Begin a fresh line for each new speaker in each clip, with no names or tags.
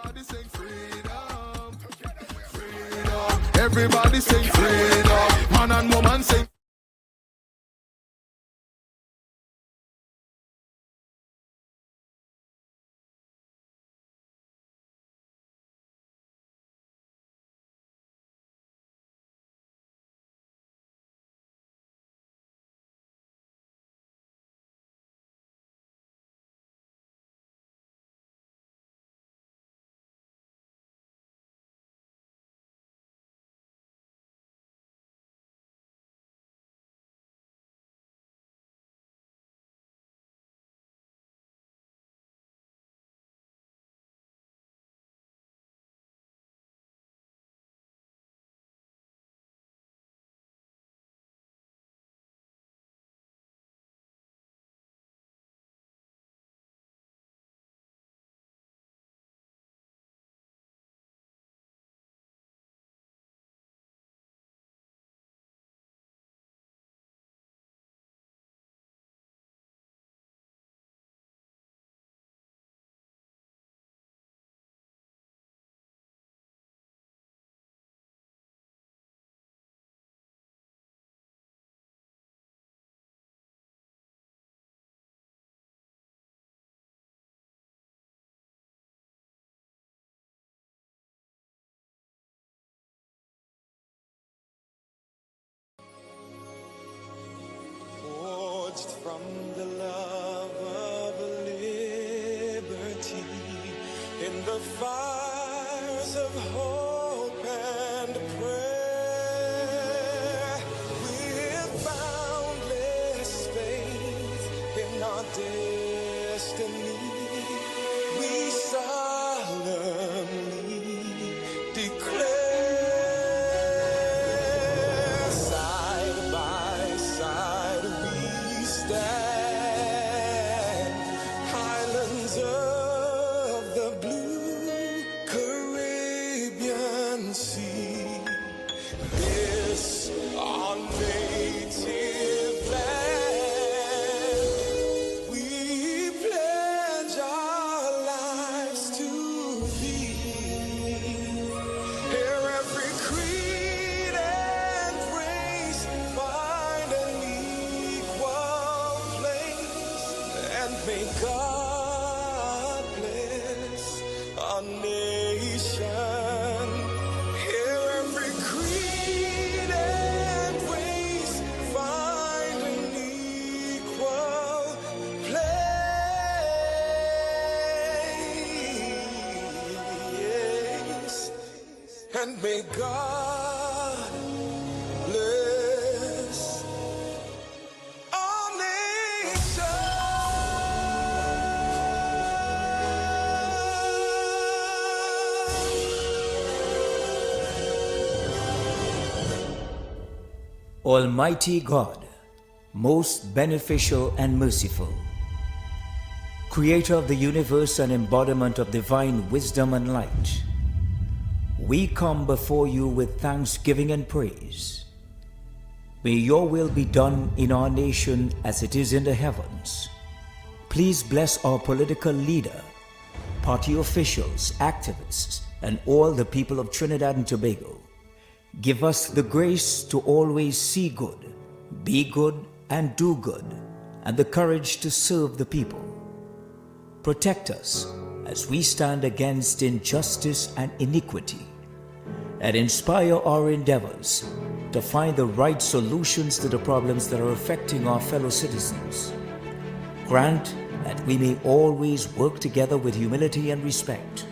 Everybody sing freedom. Freedom. Everybody sing freedom. Man and woman sing.
Forged from the love of liberty in the fires of hope and prayer, with boundless faith in our destiny, we solemnly declare, side by side we stand, highlands of the blue Caribbean Sea. This our native land, we pledge our lives to thee. Here every creed and race find an equal place, and may God bless our nation. Here every creed and race find an equal place, and may God bless our nation.
Almighty God, most beneficial and merciful, Creator of the universe and embodiment of divine wisdom and light, we come before you with thanksgiving and praise. May your will be done in our nation as it is in the heavens. Please bless our political leader, party officials, activists, and all the people of Trinidad and Tobago. Give us the grace to always see good, be good, and do good, and the courage to serve the people. Protect us as we stand against injustice and iniquity, and inspire our endeavors to find the right solutions to the problems that are affecting our fellow citizens. Grant that we may always work together with humility and respect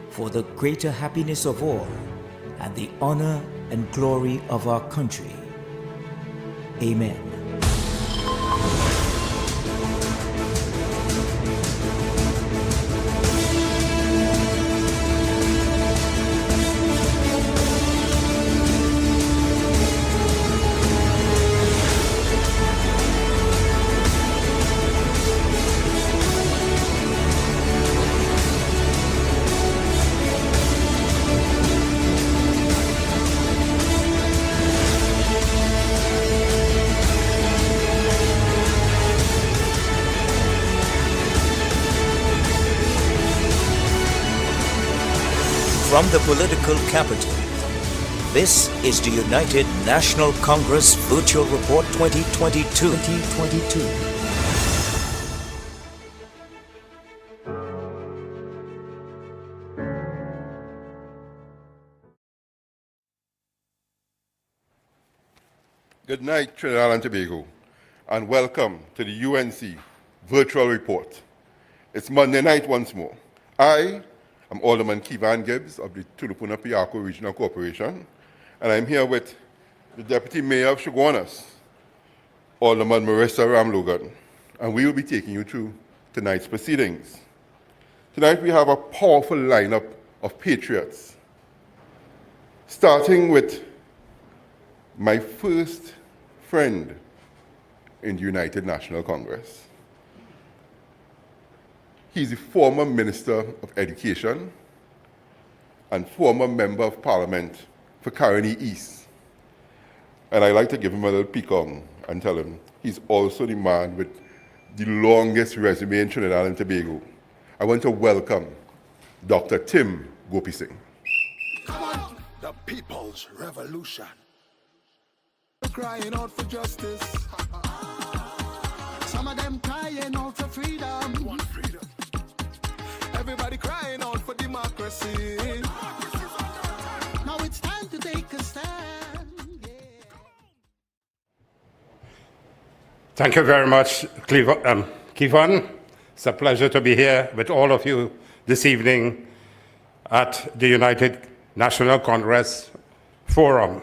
for the greater happiness of all and the honor and glory of our country. Amen. from the political capital, this is the United National Congress Virtual Report 2022.
Good night, Trinidad and Tobago, and welcome to the UNC Virtual Report. It's Monday night once more. I am Alderman Kivan Gibbs of the Tulupuna-Piarco Regional Corporation, and I'm here with the Deputy Mayor of Chaguanas, Alderman Marissa Ramlogan, and we will be taking you through tonight's proceedings. Tonight we have a powerful lineup of patriots, starting with my first friend in the United National Congress. He's the former Minister of Education and former Member of Parliament for Caroni East. And I'd like to give him a little peekong and tell him he's also the man with the longest resume in Trinidad and Tobago. I want to welcome Dr. Tim Gopi Singh.
Come on, the People's Revolution. Crying out for justice. Some of them crying out for freedom. Want freedom. Everybody crying out for democracy. Now it's time to take a stand. Yeah.
Thank you very much, Kivan. It's a pleasure to be here with all of you this evening at the United National Congress Forum.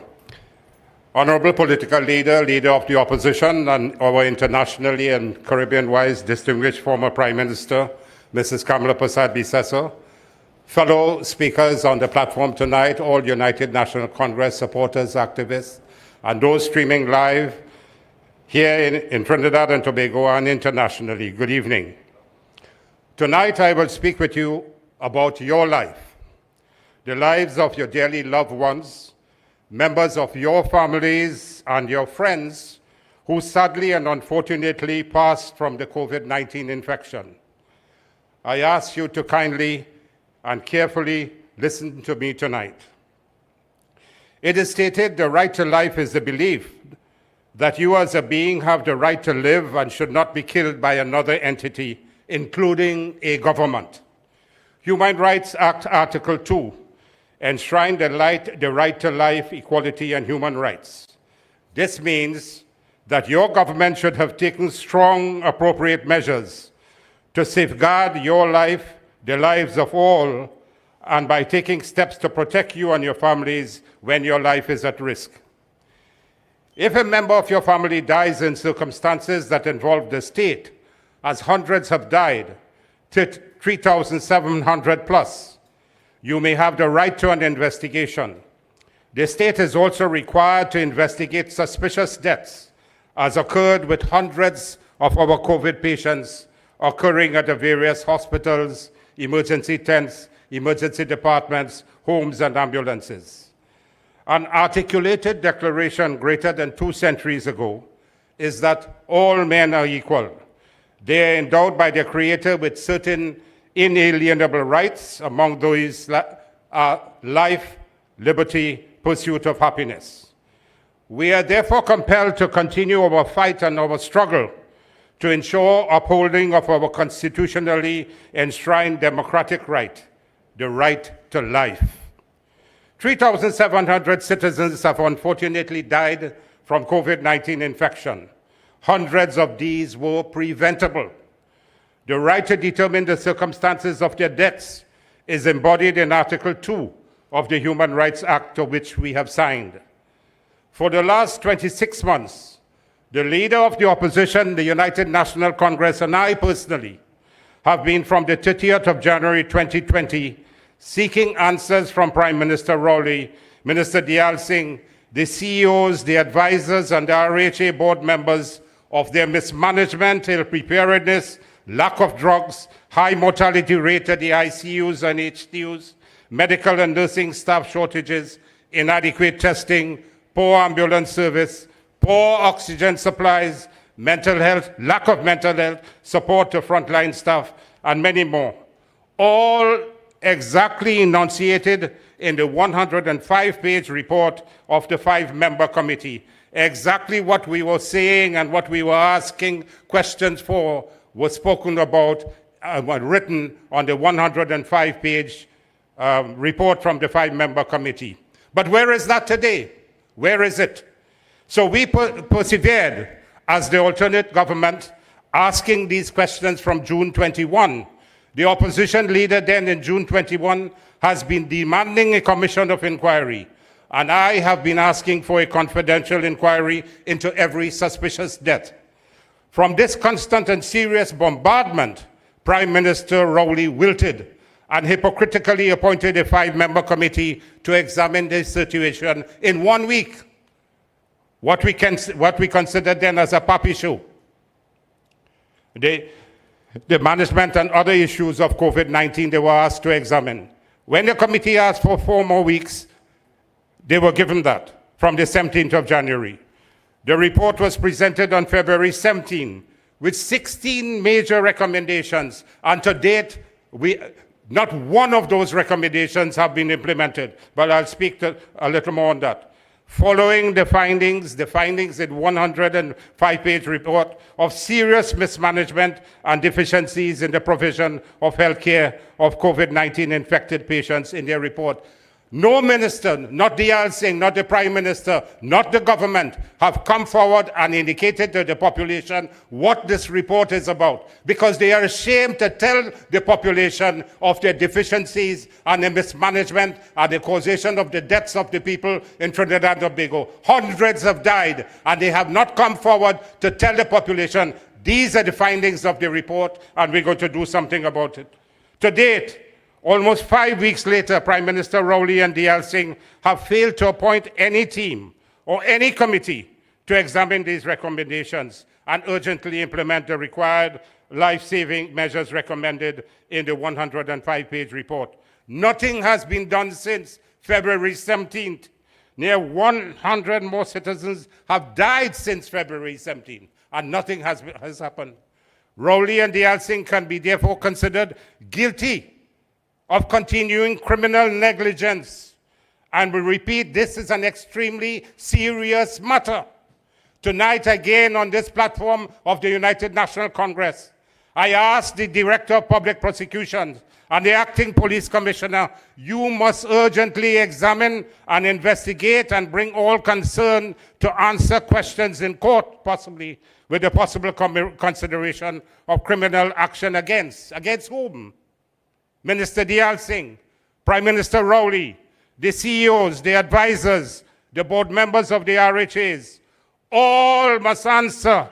Honorable political leader, leader of the opposition, and our internationally and Caribbean-wise distinguished former Prime Minister, Mrs. Kamala Persad-Bissessar, fellow speakers on the platform tonight, all United National Congress supporters, activists, and those streaming live here in Trinidad and Tobago and internationally, good evening. Tonight I will speak with you about your life, the lives of your dearly loved ones, members of your families and your friends who sadly and unfortunately passed from the COVID-19 infection. I ask you to kindly and carefully listen to me tonight. It is stated the right to life is the belief that you as a being have the right to live and should not be killed by another entity, including a government. Human Rights Act Article 2 enshrine the right to life, equality, and human rights. This means that your government should have taken strong, appropriate measures to safeguard your life, the lives of all, and by taking steps to protect you and your families when your life is at risk. If a member of your family dies in circumstances that involve the state, as hundreds have died, 3,700 plus, you may have the right to an investigation. The state is also required to investigate suspicious deaths, as occurred with hundreds of our COVID patients occurring at the various hospitals, emergency tents, emergency departments, homes, and ambulances. An articulated declaration greater than 2 centuries ago is that all men are equal. They are endowed by their Creator with certain inalienable rights, among those life, liberty, pursuit of happiness. We are therefore compelled to continue our fight and our struggle to ensure upholding of our constitutionally enshrined democratic right, the right to life. 3,700 citizens have unfortunately died from COVID-19 infection. Hundreds of these were preventable. The right to determine the circumstances of their deaths is embodied in Article 2 of the Human Rights Act, to which we have signed. For the last 26 months, the leader of the opposition, the United National Congress, and I personally have been from the 30th of January 2020 seeking answers from Prime Minister Rowley, Minister Dayal Singh, the CEOs, the advisors, and the RHA board members of their mismanagement, ill preparedness, lack of drugs, high mortality rate at the ICUs and HDUs, medical and nursing staff shortages, inadequate testing, poor ambulance service, poor oxygen supplies, mental health, lack of mental health support to frontline staff, and many more. All exactly enunciated in the 105-page report of the 5-member committee. Exactly what we were saying and what we were asking questions for was spoken about, written on the 105-page report from the 5-member committee. But where is that today? Where is it? So we persevered as the alternate government, asking these questions from June 21. The opposition leader then in June 21 has been demanding a commission of inquiry, and I have been asking for a confidential inquiry into every suspicious death. From this constant and serious bombardment, Prime Minister Rowley wilted and hypocritically appointed a 5-member committee to examine this situation in 1 week. What we considered then as a puppy show. The management and other issues of COVID-19 they were asked to examine. When the committee asked for 4 more weeks, they were given that from the 17th of January. The report was presented on February 17 with 16 major recommendations, and to date, not one of those recommendations have been implemented, but I'll speak a little more on that. Following the findings in 105-page report of serious mismanagement and deficiencies in the provision of health care of COVID-19 infected patients in their report, no minister, not Diyal Singh, not the Prime Minister, not the government, have come forward and indicated to the population what this report is about, because they are ashamed to tell the population of their deficiencies and the mismanagement and the causation of the deaths of the people in Trinidad and Tobago. Hundreds have died, and they have not come forward to tell the population, these are the findings of the report, and we're going to do something about it. To date, almost 5 weeks later, Prime Minister Rowley and Diyal Singh have failed to appoint any team or any committee to examine these recommendations and urgently implement the required life-saving measures recommended in the 105-page report. Nothing has been done since February 17th. Near 100 more citizens have died since February 17th, and nothing has happened. Rowley and Diyal Singh can be therefore considered guilty of continuing criminal negligence. And we repeat, this is an extremely serious matter. Tonight, again, on this platform of the United National Congress, I ask the Director of Public Prosecutions and the Acting Police Commissioner, you must urgently examine and investigate and bring all concerned to answer questions in court, possibly with the possible consideration of criminal action against whom? Minister Diyal Singh, Prime Minister Rowley, the CEOs, the advisors, the board members of the RHAs, all must answer,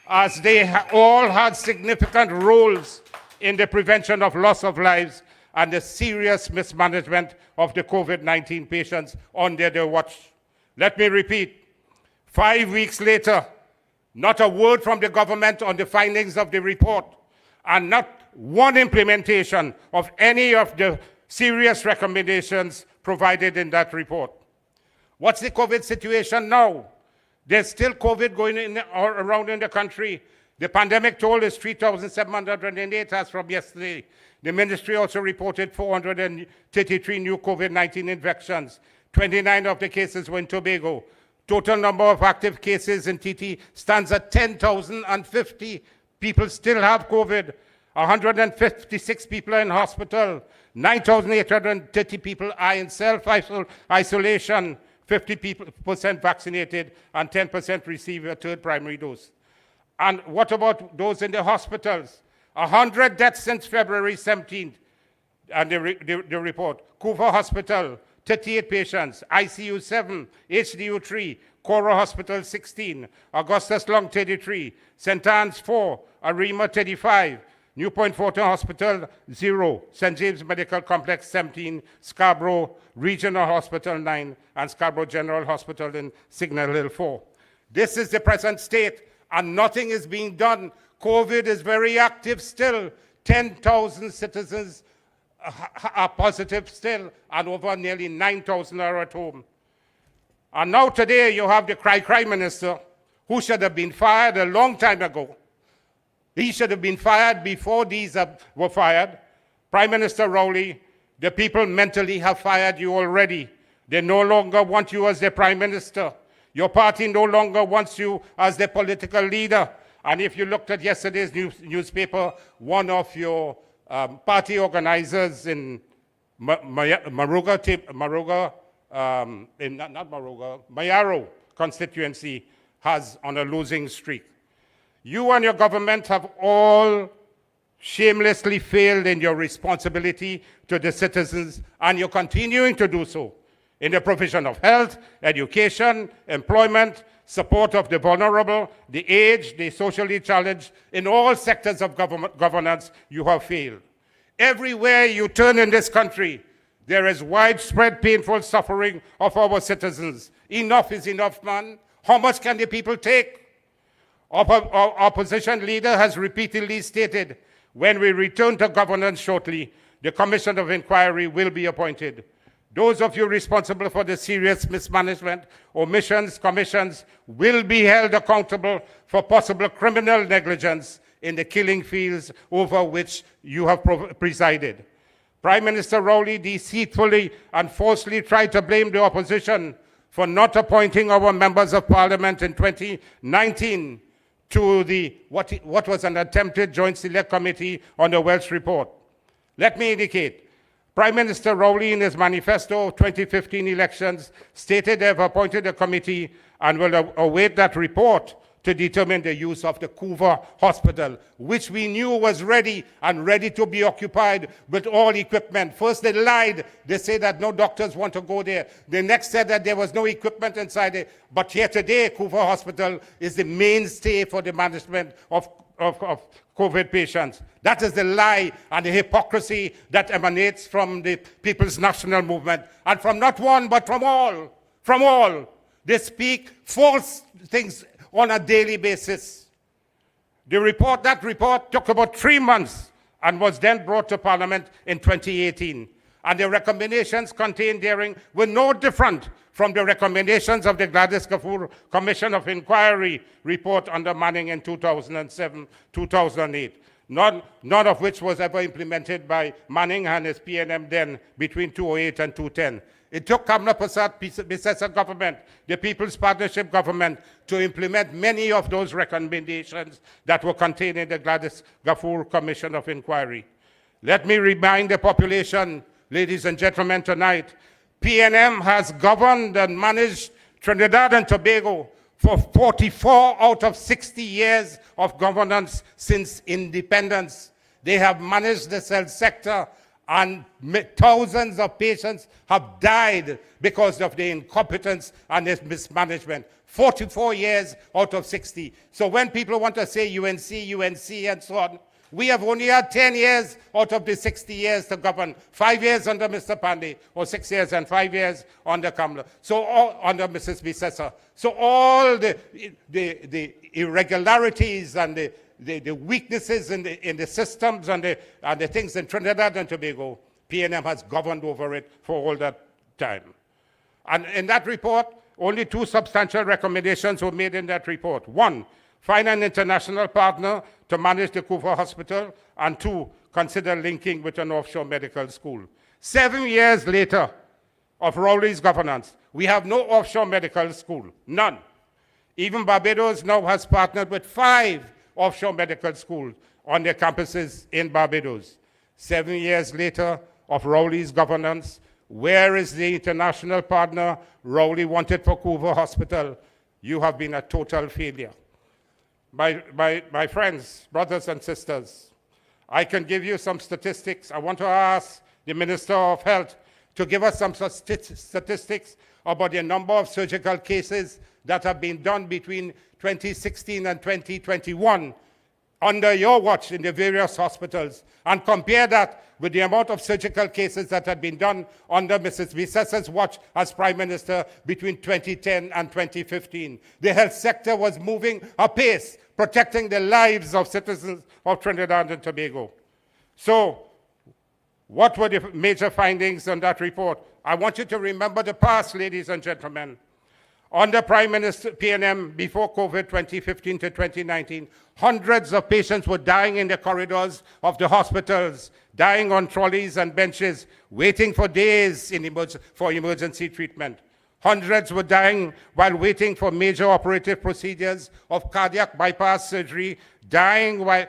as they all had significant roles in the prevention of loss of lives and the serious mismanagement of the COVID-19 patients under their watch. Let me repeat, 5 weeks later, not a word from the government on the findings of the report, and not one implementation of any of the serious recommendations provided in that report. What's the COVID situation now? There's still COVID going around in the country. The pandemic toll is 3,708 as from yesterday. The ministry also reported 433 new COVID-19 infections. 29 of the cases were in Tobago. Total number of active cases in TT stands at 10,050. People still have COVID. 156 people are in hospital. 9,830 people are in self-isolation. 50% vaccinated and 10% receive a 3rd primary dose. And what about those in the hospitals? 100 deaths since February 17th. And the report. Kufa Hospital, 38 patients. ICU 7, HDU 3, Cora Hospital 16, Augustus Long 33, St. Anne's 4, Arima 35, New Point Fortin Hospital 0, St. James Medical Complex 17, Scarborough Regional Hospital 9, and Scarborough General Hospital in Signal Hill 4. This is the present state, and nothing is being done. COVID is very active still. 10,000 citizens are positive still, and over nearly 9,000 are at home. And now today you have the cry minister, who should have been fired a long time ago. He should have been fired before these were fired. Prime Minister Rowley, The people mentally have fired you already. They no longer want you as their prime minister. Your party no longer wants you as their political leader. And if you looked at yesterday's newspaper, one of your party organizers in Mayaro constituency has on a losing streak. You and your government have all shamelessly failed in your responsibility to the citizens, and you're continuing to do so in the provision of health, education, employment, support of the vulnerable, the aged, the socially challenged. In all sectors of governance, you have failed. Everywhere you turn in this country, there is widespread painful suffering of our citizens. Enough is enough, man. How much can the people take? Our opposition leader has repeatedly stated, when we return to governance shortly, the Commission of Inquiry will be appointed. Those of you responsible for the serious mismanagement, omissions, commissions will be held accountable for possible criminal negligence in the killing fields over which you have presided. Prime Minister Rowley deceitfully and falsely tried to blame the opposition for not appointing our members of parliament in 2019 to what was an attempted joint select committee on the Welsh report. Let me indicate, Prime Minister Rowley in his manifesto of 2015 elections stated they have appointed a committee and will await that report to determine the use of the Couva Hospital, which we knew was ready and ready to be occupied with all equipment. First they lied, they said that no doctors want to go there. They next said that there was no equipment inside it. But here today, Couva Hospital is the mainstay for the management of COVID patients. That is the lie and the hypocrisy that emanates from the People's National Movement, and from not one, but from all. From all. They speak false things on a daily basis. That report took about 3 months and was then brought to Parliament in 2018. And the recommendations contained therein were no different from the recommendations of the Gladys Kafur Commission of Inquiry report under Manning in 2007, 2008. None of which was ever implemented by Manning and his PNM then between 2008 and 2010. It took Kamla Prasad Bissessa government, the People's Partnership government, to implement many of those recommendations that were contained in the Gladys Kafur Commission of Inquiry. Let me remind the population, ladies and gentlemen, tonight, PNM has governed and managed Trinidad and Tobago for 44 out of 60 years of governance since independence. They have managed the health sector, and thousands of patients have died because of the incompetence and the mismanagement. 44 years out of 60. So when people want to say UNC, and so on, we have only had 10 years out of the 60 years to govern. 5 years under Mr. Pandey, or 6 years and 5 years under Kamla. So under Mrs. Bissessa. So all the irregularities and the weaknesses in the systems and the things in Trinidad and Tobago, PNM has governed over it for all that time. And in that report, only 2 substantial recommendations were made in that report. 1, find an international partner to manage the Couva Hospital, and 2, consider linking with an offshore medical school. 7 years later of Rowley's governance, we have no offshore medical school, none. Even Barbados now has partnered with 5 offshore medical schools on their campuses in Barbados. 7 years later of Rowley's governance, where is the international partner Rowley wanted for Couva Hospital? You have been a total failure. My friends, brothers and sisters, I can give you some statistics. I want to ask the Minister of Health to give us some statistics about the number of surgical cases that have been done between 2016 and 2021 under your watch in the various hospitals, and compare that with the amount of surgical cases that had been done under Mrs. Bissessa's watch as Prime Minister between 2010 and 2015. The health sector was moving apace, protecting the lives of citizens of Trinidad and Tobago. So, what were the major findings on that report? I want you to remember the past, ladies and gentlemen. Under Prime Minister PNM, before COVID 2015 to 2019, hundreds of patients were dying in the corridors of the hospitals, dying on trolleys and benches, waiting for days for emergency treatment. Hundreds were dying while waiting for major operative procedures of cardiac bypass surgery, dying while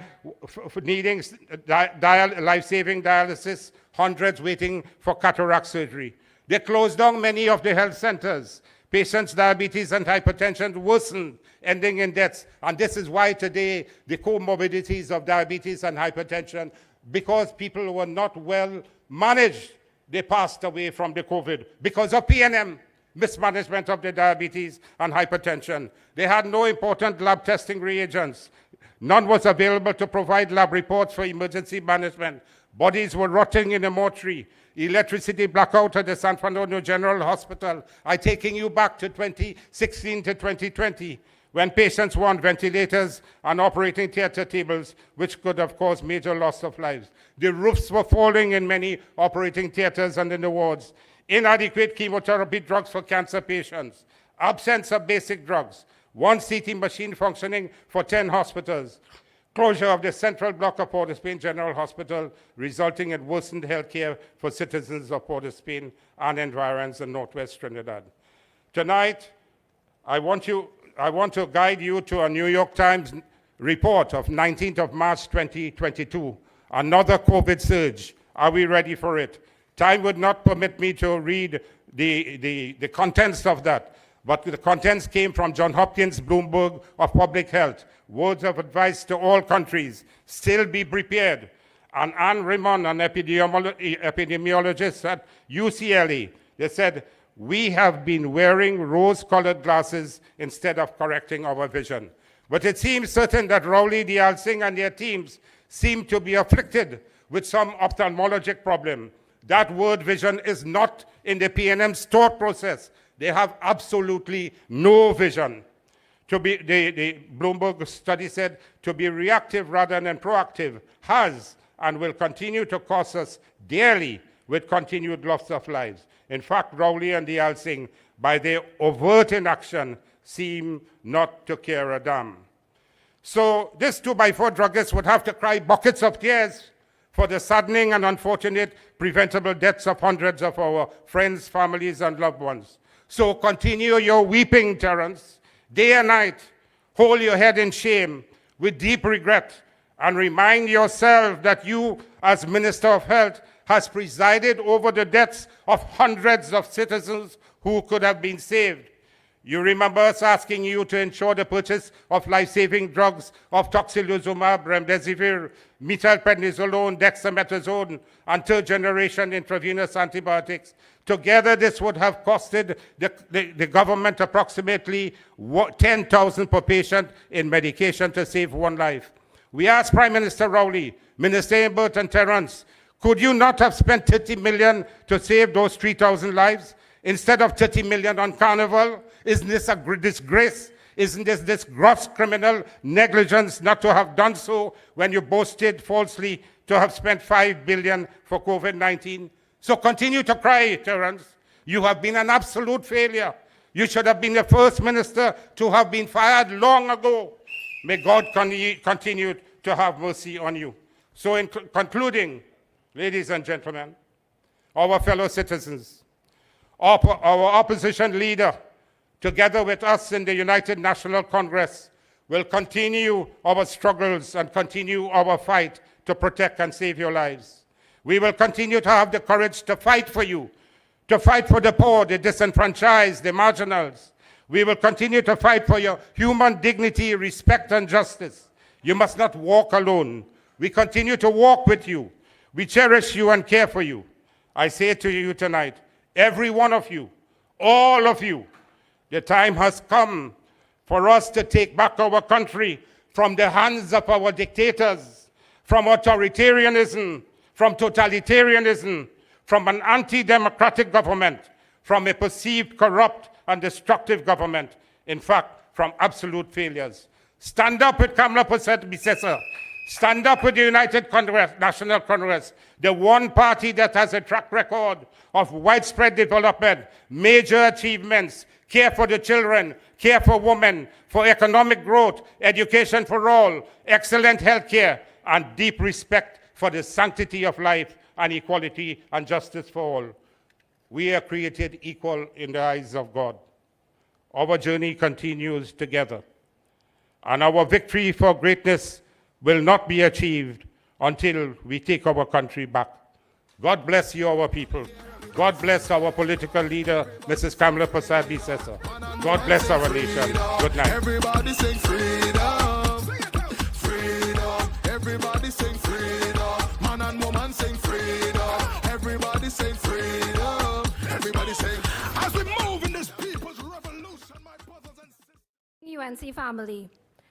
needing life-saving dialysis, hundreds waiting for cataract surgery. They closed down many of the health centers. Patients' diabetes and hypertension worsened, ending in deaths. And this is why today the comorbidities of diabetes and hypertension, because people were not well managed, they passed away from the COVID because of PNM, mismanagement of the diabetes and hypertension. They had no important lab testing reagents. None was available to provide lab reports for emergency management. Bodies were rotting in a mortuary. Electricity blackout at the San Fernando General Hospital. I'm taking you back to 2016 to 2020, when patients were on ventilators and operating theater tables, which could have caused major loss of lives. The roofs were falling in many operating theaters and in the wards. Inadequate chemotherapy drugs for cancer patients. Absence of basic drugs. One CT machine functioning for 10 hospitals. Closure of the central block of Port of Spain General Hospital, resulting in worsened health care for citizens of Port of Spain and environs in Northwest Trinidad. Tonight, I want to guide you to a New York Times report of 19th of March 2022, another COVID surge. Are we ready for it? Time would not permit me to read the contents of that, but the contents came from Johns Hopkins Bloomberg of Public Health. Words of advice to all countries: still be prepared. And Anne Raymond, an epidemiologist at UCLA, they said, we have been wearing rose-colored glasses instead of correcting our vision. But it seems certain that Rowley, Dayal Singh, and their teams seem to be afflicted with some ophthalmologic problem. That word vision is not in the PNM's thought process. They have absolutely no vision. To be, the Bloomberg study said, to be reactive rather than proactive has and will continue to cost us dearly with continued loss of lives. In fact, Rowley and Dayal Singh, by their overt inaction, seem not to care a damn. So this 2x4 druggist would have to cry buckets of tears for the saddening and unfortunate preventable deaths of hundreds of our friends, families, and loved ones. So continue your weeping, Terence. Day and night, hold your head in shame with deep regret and remind yourself that you, as Minister of Health, has presided over the deaths of hundreds of citizens who could have been saved. You remember us asking you to ensure the purchase of life-saving drugs of tocilizumab, remdesivir, methylprednisolone, dexamethasone, and third-generation intravenous antibiotics. Together, this would have costed the government approximately 10,000 per patient in medication to save one life. We asked Prime Minister Rowley, Minister Imbert, and Terence, could you not have spent 30 million to save those 3,000 lives instead of 30 million on Carnival? Isn't this a disgrace? Isn't this gross criminal negligence not to have done so when you boasted falsely to have spent 5 billion for COVID-19? So continue to cry, Terence. You have been an absolute failure. You should have been the first minister to have been fired long ago. May God continue to have mercy on you. So in concluding, ladies and gentlemen, our fellow citizens, our opposition leader, together with us in the United National Congress, will continue our struggles and continue our fight to protect and save your lives. We will continue to have the courage to fight for you, to fight for the poor, the disenfranchised, the marginals. We will continue to fight for your human dignity, respect, and justice. You must not walk alone. We continue to walk with you. We cherish you and care for you. I say to you tonight, every one of you, all of you, the time has come for us to take back our country from the hands of our dictators, from authoritarianism, from totalitarianism, from an anti-democratic government, from a perceived corrupt and destructive government, in fact, from absolute failures. Stand up with Kamla Persad-Bissessar. Stand up with the United National Congress, the one party that has a track record of widespread development, major achievements, care for the children, care for women, for economic growth, education for all, excellent health care, and deep respect for the sanctity of life and equality and justice for all. We are created equal in the eyes of God. Our journey continues together, and our victory for greatness will not be achieved until we take our country back. God bless you, our people. God bless our political leader, Mrs. Kamla Persad-Bissessar. God bless our nation. Good night.
Everybody sing freedom, freedom. Everybody sing freedom. Man and woman sing freedom. Everybody sing freedom. Everybody sing. As we move in this people's revolution, my brothers and sisters.
UNC family.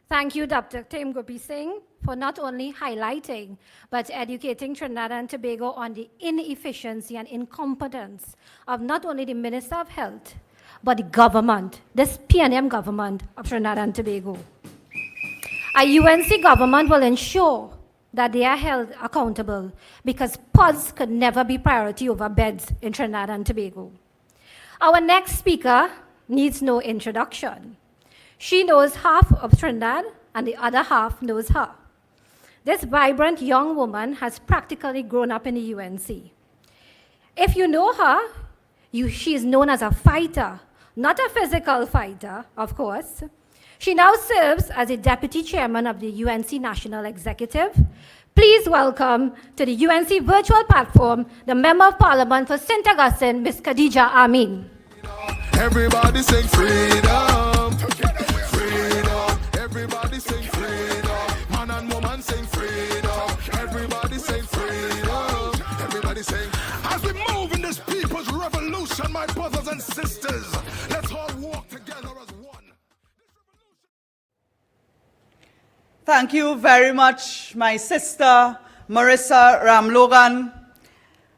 Thank you, Dr. Tim Gopi Singh, for not only highlighting, but educating Trinidad and Tobago on the inefficiency and incompetence of not only the Minister of Health, but the government, this PNM government of Trinidad and Tobago. A UNC government will ensure that they are held accountable because pods could never be priority over beds in Trinidad and Tobago. Our next speaker needs no introduction. She knows half of Trinidad and the other half knows her. This vibrant young woman has practically grown up in the UNC. If you know her, she is known as a fighter, not a physical fighter, of course. She now serves as a deputy chairman of the UNC National Executive. Please welcome to the UNC virtual platform the Member of Parliament for St. Augustine, Ms. Khadija Amin.
Everybody sing freedom, freedom. Everybody sing freedom. Man and woman sing freedom. Everybody sing freedom. Everybody sing. As we move in this people's revolution, my brothers and sisters, let's all walk together as one.
Thank you very much, my sister, Marissa Ramlogan.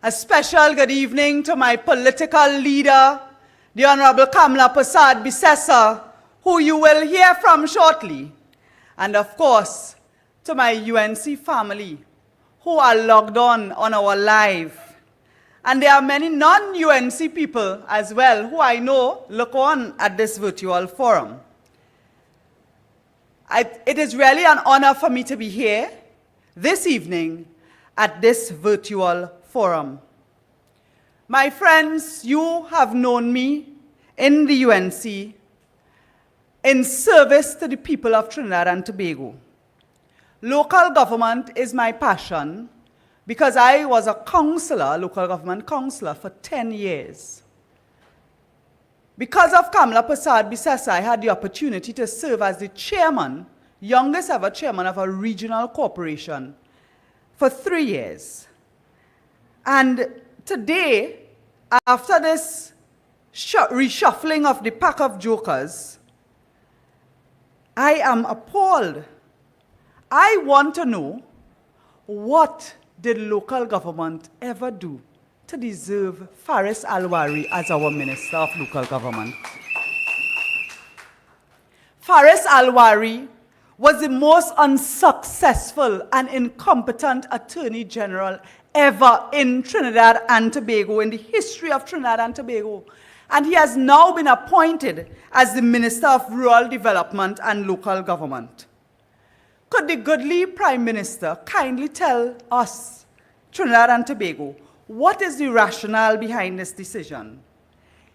A special good evening to my political leader, the Honorable Kamla Persad-Bissessar, who you will hear from shortly. And of course, to my UNC family, who are logged on our live. And there are many non-UNC people as well, who I know look on at this virtual forum. It is really an honor for me to be here this evening at this virtual forum. My friends, you have known me in the UNC in service to the people of Trinidad and Tobago. Local government is my passion because I was a councillor, local government councillor, for 10 years. Because of Kamla Persad-Bissessar, I had the opportunity to serve as the chairman, youngest ever chairman of a regional corporation, for 3 years. And today, after this reshuffling of the pack of jokers, I am appalled. I want to know, what did local government ever do to deserve Faris Alwari as our Minister of Local Government? Faris Alwari was the most unsuccessful and incompetent Attorney General ever in Trinidad and Tobago, in the history of Trinidad and Tobago. And he has now been appointed as the Minister of Rural Development and Local Government. Could the goodly Prime Minister kindly tell us, Trinidad and Tobago, what is the rationale behind this decision?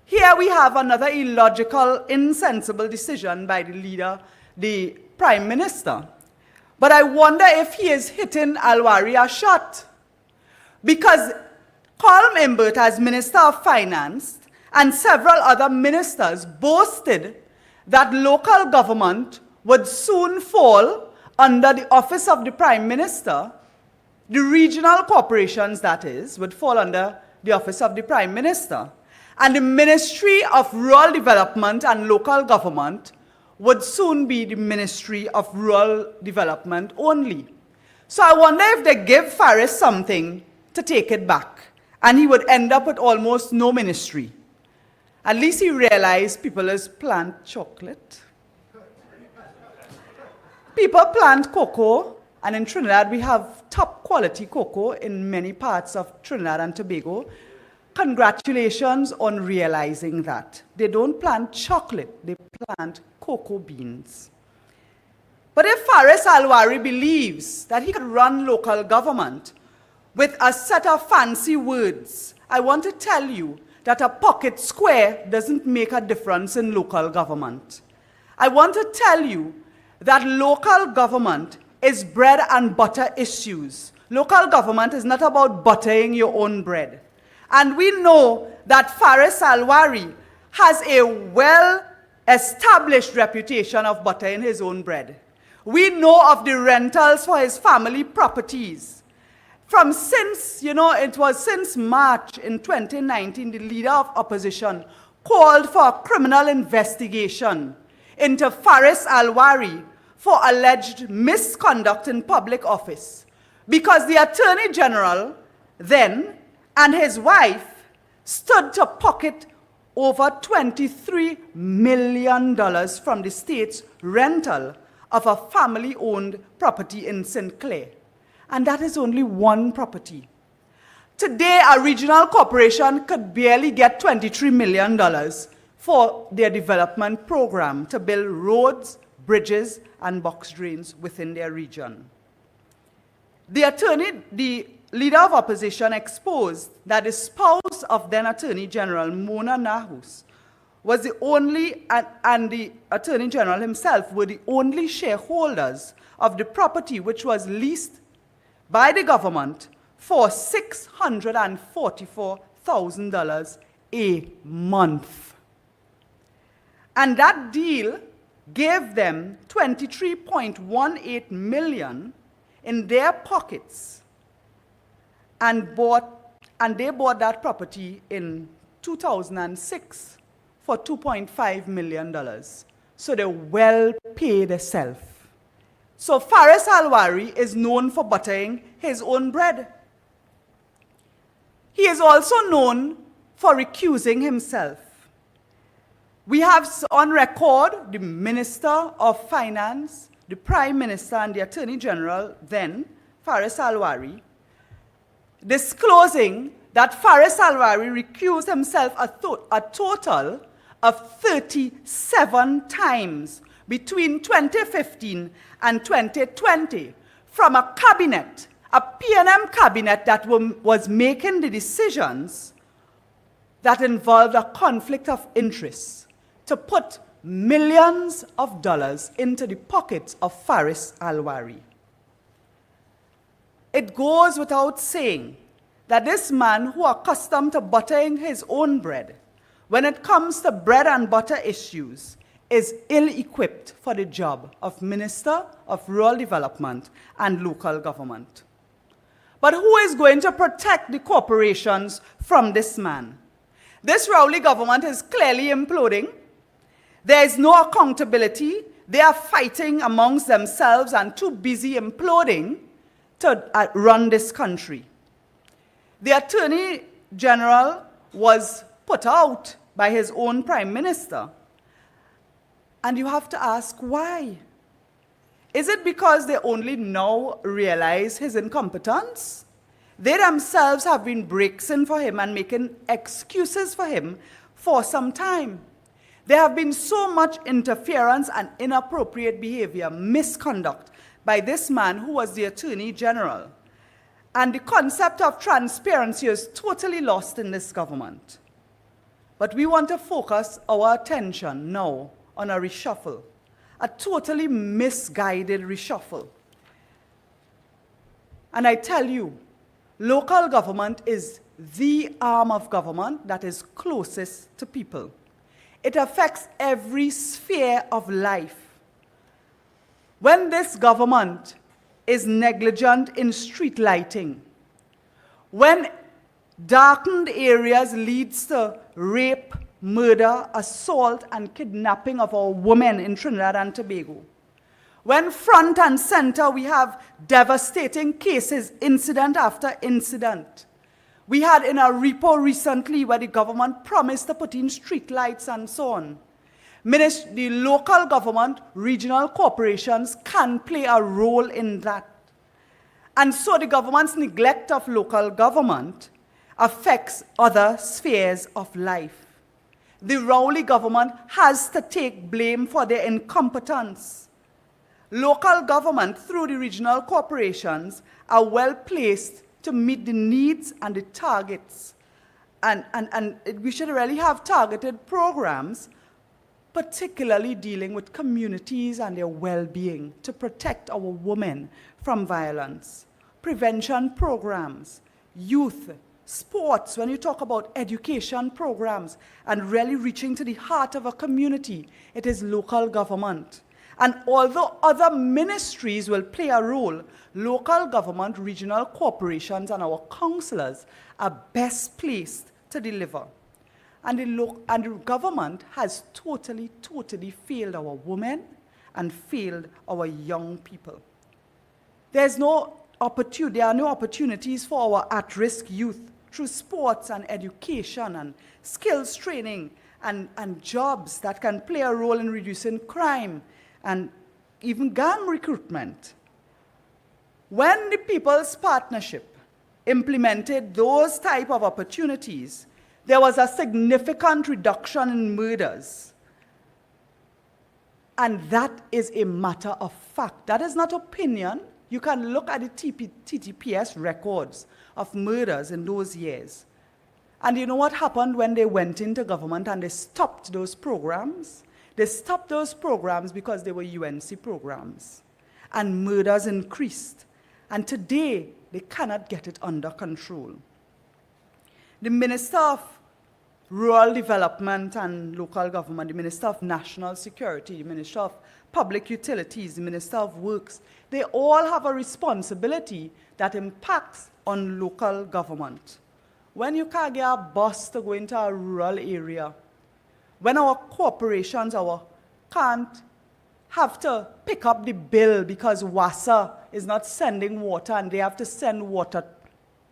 Here we have another illogical, insensible decision by the leader, the Prime Minister. But I wonder if he is hitting Alwari a shot. Because Colm Imbert, as Minister of Finance, and several other ministers boasted that local government would soon fall under the office of the Prime Minister. The regional corporations, that is, would fall under the office of the Prime Minister. And the Ministry of Rural Development and Local Government would soon be the Ministry of Rural Development only. So I wonder if they give Faris something to take it back, and he would end up with almost no ministry. At least he realized people plant chocolate. People plant cocoa, and in Trinidad we have top quality cocoa in many parts of Trinidad and Tobago. Congratulations on realizing that. They don't plant chocolate, they plant cocoa beans. But if Faris Alwari believes that he could run local government with a set of fancy words, I want to tell you that a pocket square doesn't make a difference in local government. I want to tell you that local government is bread and butter issues. Local government is not about buttering your own bread. And we know that Faris Alwari has a well-established reputation of buttering his own bread. We know of the rentals for his family properties. It was since March in 2019, the leader of opposition called for a criminal investigation into Faris Alwari for alleged misconduct in public office, because the Attorney General then and his wife stood to pocket over $23 million from the state's rental of a family-owned property in St. Clair. And that is only one property. Today, a regional corporation could barely get $23 million for their development program to build roads, bridges, and box drains within their region. The leader of opposition exposed that the spouse of then Attorney General Mona Nahus was the only, and the Attorney General himself were the only shareholders of the property which was leased by the government for $644,000 a month. And that deal gave them $23.18 million in their pockets, and they bought that property in 2006 for $2.5 million. So they well paid themselves. So Faris Alwari is known for buttering his own bread. He is also known for recusing himself. We have on record the Minister of Finance, the Prime Minister, and the Attorney General then, Faris Alwari, disclosing that Faris Alwari recused himself a total of 37 times between 2015 and 2020 from a cabinet, a P&M cabinet that was making the decisions that involved a conflict of interest to put millions of dollars into the pockets of Faris Alwari. It goes without saying that this man, who accustomed to buttering his own bread, when it comes to bread and butter issues, is ill-equipped for the job of Minister of Rural Development and Local Government. But who is going to protect the corporations from this man? This Rowley government is clearly imploding. There is no accountability. They are fighting amongst themselves and too busy imploding to run this country. The Attorney General was put out by his own Prime Minister. And you have to ask why. Is it because they only now realize his incompetence? They themselves have been bracing for him and making excuses for him for some time. There have been so much interference and inappropriate behavior, misconduct by this man who was the Attorney General. And the concept of transparency is totally lost in this government. But we want to focus our attention now on a reshuffle, a totally misguided reshuffle. And I tell you, local government is the arm of government that is closest to people. It affects every sphere of life. When this government is negligent in street lighting, when darkened areas leads to rape, murder, assault, and kidnapping of our women in Trinidad and Tobago, when front and center we have devastating cases, incident after incident. We had in a repo recently where the government promised to put in street lights and so on. The local government, regional corporations can play a role in that. And so the government's neglect of local government affects other spheres of life. The Rowley government has to take blame for their incompetence. Local government, through the regional corporations, are well placed to meet the needs and the targets. And we should really have targeted programs, particularly dealing with communities and their well-being to protect our women from violence. Prevention programs, youth, sports, when you talk about education programs and really reaching to the heart of a community, it is local government. And although other ministries will play a role, local government, regional corporations, and our councillors are best placed to deliver. And the government has totally failed our women and failed our young people. There are no opportunities for our at-risk youth through sports and education and skills training and jobs that can play a role in reducing crime and even gang recruitment. When the People's Partnership implemented those type of opportunities, there was a significant reduction in murders. And that is a matter of fact. That is not opinion. You can look at the TTPS records of murders in those years. And you know what happened when they went into government and they stopped those programs? They stopped those programs because they were UNC programs. And murders increased. And today, they cannot get it under control. The Minister of Rural Development and Local Government, the Minister of National Security, the Minister of Public Utilities, the Minister of Works, they all have a responsibility that impacts on local government. When you can't get a bus to go into a rural area, when our corporations can't have to pick up the bill because WASA is not sending water and they have to send water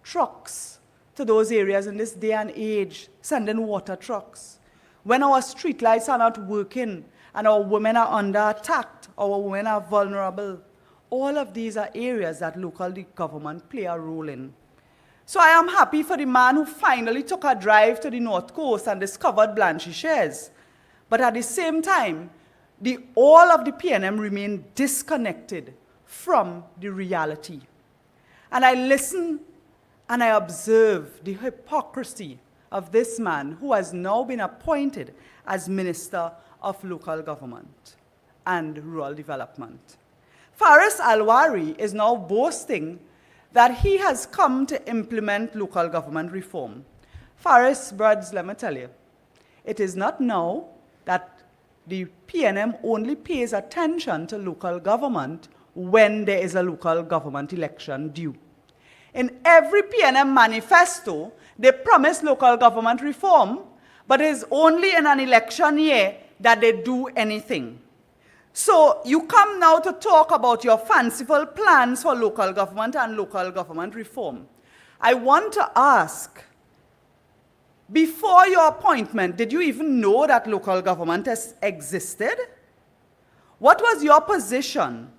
trucks to those areas in this day and age, sending water trucks. When our streetlights are not working and our women are under attack, our women are vulnerable, all of these are areas that local government play a role in. So I am happy for the man who finally took a drive to the North Coast and discovered Blanchisseuse. But at the same time, all of the PNM remain disconnected from the reality. And I listen and I observe the hypocrisy of this man who has now been appointed as Minister of Local Government and Rural Development. Faris Alwari is now boasting that he has come to implement local government reform. Faris, brothers, let me tell you, it is not now that the PNM only pays attention to local government when there is a local government election due. In every PNM manifesto, they promise local government reform, but it is only in an election year that they do anything. So you come now to talk about your fanciful plans for local government and local government reform. I want to ask, before your appointment, did you even know that local government has existed? What was your position?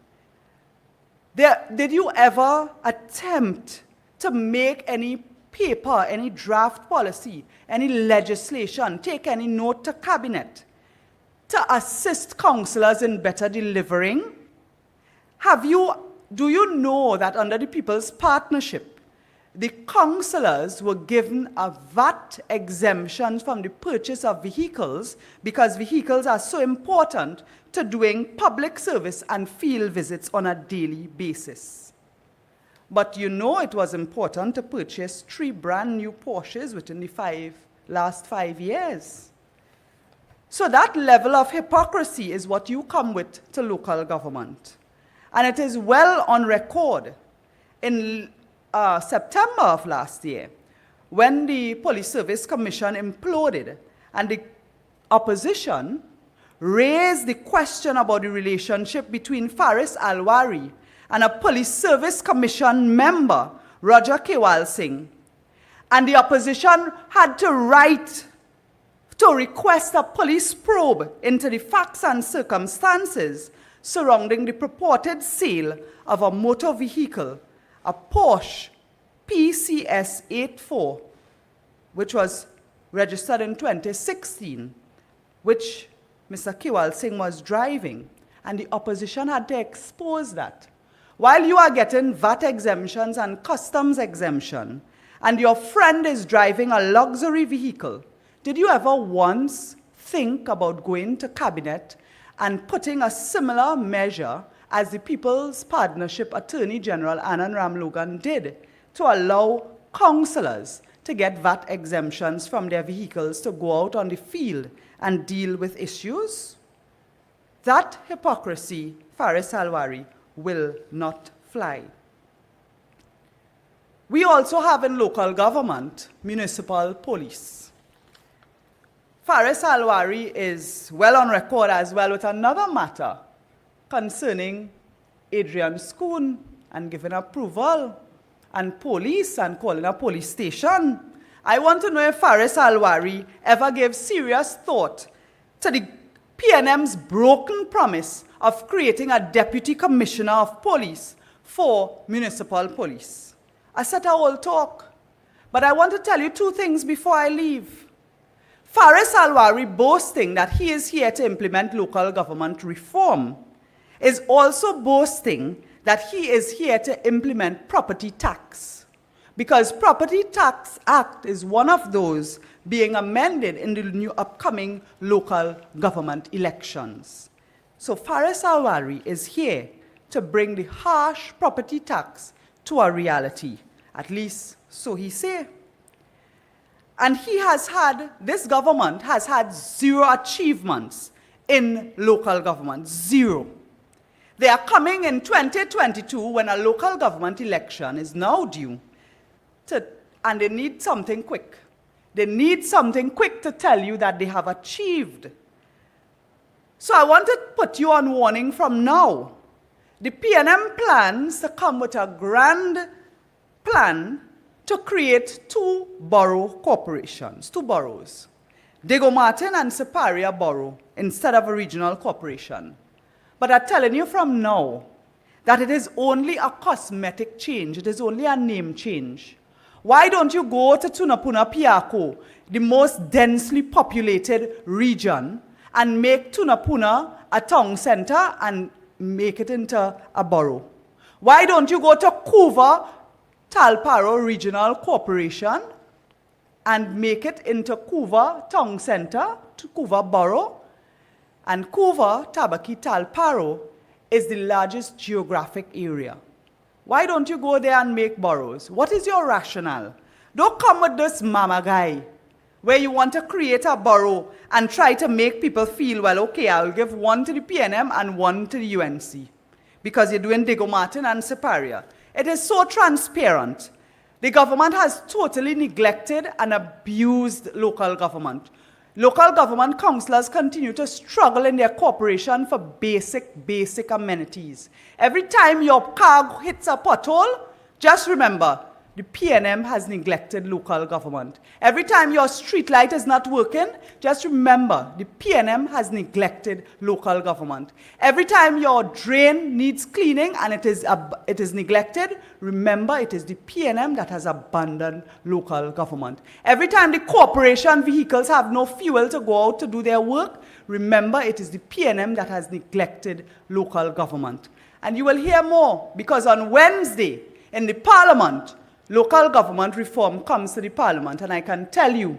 Did you ever attempt to make any paper, any draft policy, any legislation, take any note to cabinet to assist councillors in better delivering? Do you know that under the People's Partnership, the councillors were given a VAT exemption from the purchase of vehicles because vehicles are so important to doing public service and field visits on a daily basis? But you know it was important to purchase 3 brand new Porsches within the last 5 years. So that level of hypocrisy is what you come with to local government. And it is well on record in September of last year, when the Police Service Commission imploded and the opposition raised the question about the relationship between Faris Alwari and a Police Service Commission member, Roger Kewal Singh. And the opposition had to write to request a police probe into the facts and circumstances surrounding the purported sale of a motor vehicle, a Porsche PCS 84, which was registered in 2016, which Mr. Kiwal Singh was driving, and the opposition had to expose that. While you are getting VAT exemptions and customs exemption, and your friend is driving a luxury vehicle, did you ever once think about going to cabinet and putting a similar measure as the People's Partnership Attorney General Anand Ramlogan did to allow councillors to get VAT exemptions from their vehicles to go out on the field and deal with issues? That hypocrisy, Faris Alwari, will not fly. We also have in local government municipal police. Faris Alwari is well on record as well with another matter concerning Adrian Schoon and giving approval and police and calling a police station. I want to know if Faris Alwari ever gave serious thought to the PNM's broken promise of creating a deputy commissioner of police for municipal police. I said I will talk, but I want to tell you two things before I leave. Faris Alwari boasting that he is here to implement local government reform is also boasting that he is here to implement property tax, because Property Tax Act is one of those being amended in the new upcoming local government elections. So Faris Alwari is here to bring the harsh property tax to a reality, at least so he say. And this government has had zero achievements in local government, zero. They are coming in 2022 when a local government election is now due, and they need something quick. They need something quick to tell you that they have achieved. So I want to put you on warning from now. The PNM plans to come with a grand plan to create two borough corporations, two boroughs, Diego Martin and Siparia Borough, instead of a regional corporation. But I'm telling you from now that it is only a cosmetic change. It is only a name change. Why don't you go to Tunapuna Piako, the most densely populated region, and make Tunapuna a town center and make it into a borough? Why don't you go to Couva Talparo Regional Corporation and make it into Couva Town Center, to Couva Borough? And Couva Tabaki Talparo is the largest geographic area. Why don't you go there and make boroughs? What is your rationale? Don't come with this mama guy where you want to create a borough and try to make people feel, well, okay, I'll give one to the PNM and one to the UNC because you're doing Diego Martin and Siparia. It is so transparent. The government has totally neglected and abused local government. Local government councillors continue to struggle in their corporation for basic amenities. Every time your car hits a pothole, just remember, the PNM has neglected local government. Every time your street light is not working, just remember, the PNM has neglected local government. Every time your drain needs cleaning and it is neglected, remember it is the PNM that has abandoned local government. Every time the corporation vehicles have no fuel to go out to do their work, remember it is the PNM that has neglected local government. And you will hear more, because on Wednesday in the Parliament, local government reform comes to the Parliament, and I can tell you,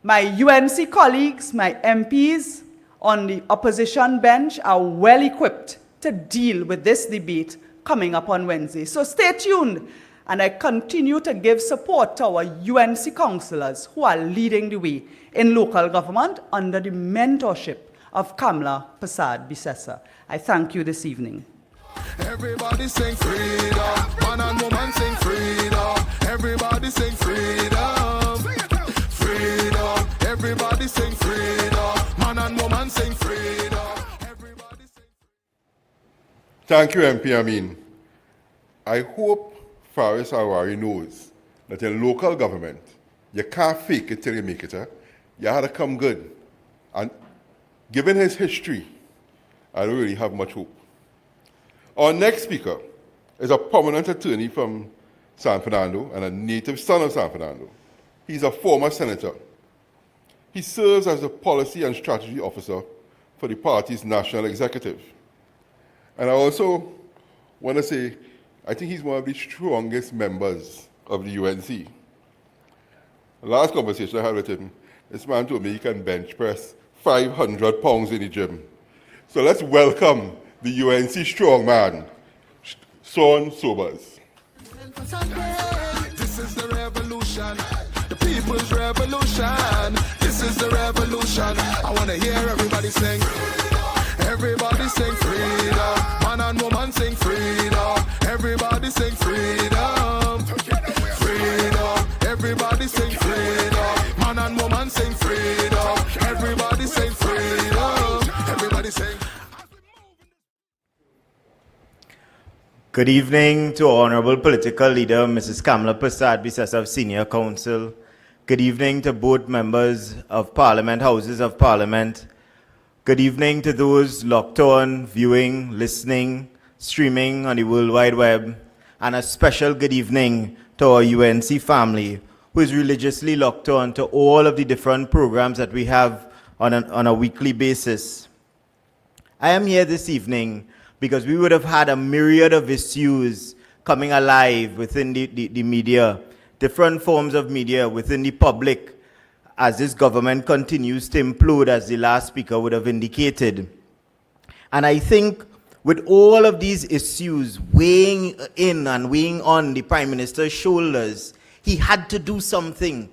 my UNC colleagues, my MPs on the opposition bench are well equipped to deal with this debate coming up on Wednesday. So stay tuned, and I continue to give support to our UNC councillors who are leading the way in local government under the mentorship of Kamla Prasad Bisesa. I thank you this evening.
Everybody sing freedom. Man and woman sing freedom. Everybody sing freedom. Freedom. Everybody sing freedom. Man and woman sing freedom. Everybody sing.
Thank you, MP Amin. I hope Faris Alwari knows that in local government, you can't fake it till you make it. You had to come good. And given his history, I don't really have much hope. Our next speaker is a prominent attorney from San Fernando and a native son of San Fernando. He's a former senator. He serves as the policy and strategy officer for the party's national executive. And I also want to say, I think he's one of the strongest members of the UNC. The last conversation I had with him, this man told me he can bench press 500 pounds in the gym. So let's welcome the UNC strongman, Sean Sobers.
This is the revolution, the people's revolution. This is the revolution. I want to hear everybody sing. Everybody sing freedom. Man and woman sing freedom. Everybody sing freedom. Freedom. Everybody sing freedom. Man and woman sing freedom. Everybody sing freedom. Everybody sing.
Good evening to Honorable Political Leader Mrs. Kamala Prasad, BSSF Senior Counsel. Good evening to both members of Parliament, Houses of Parliament. Good evening to those locked on, viewing, listening, streaming on the World Wide Web. And a special good evening to our UNC family, who is religiously locked on to all of the different programs that we have on a weekly basis. I am here this evening because we would have had a myriad of issues coming alive within the media, different forms of media within the public, as this government continues to implode, as the last speaker would have indicated. And I think with all of these issues weighing in and weighing on the Prime Minister's shoulders, he had to do something.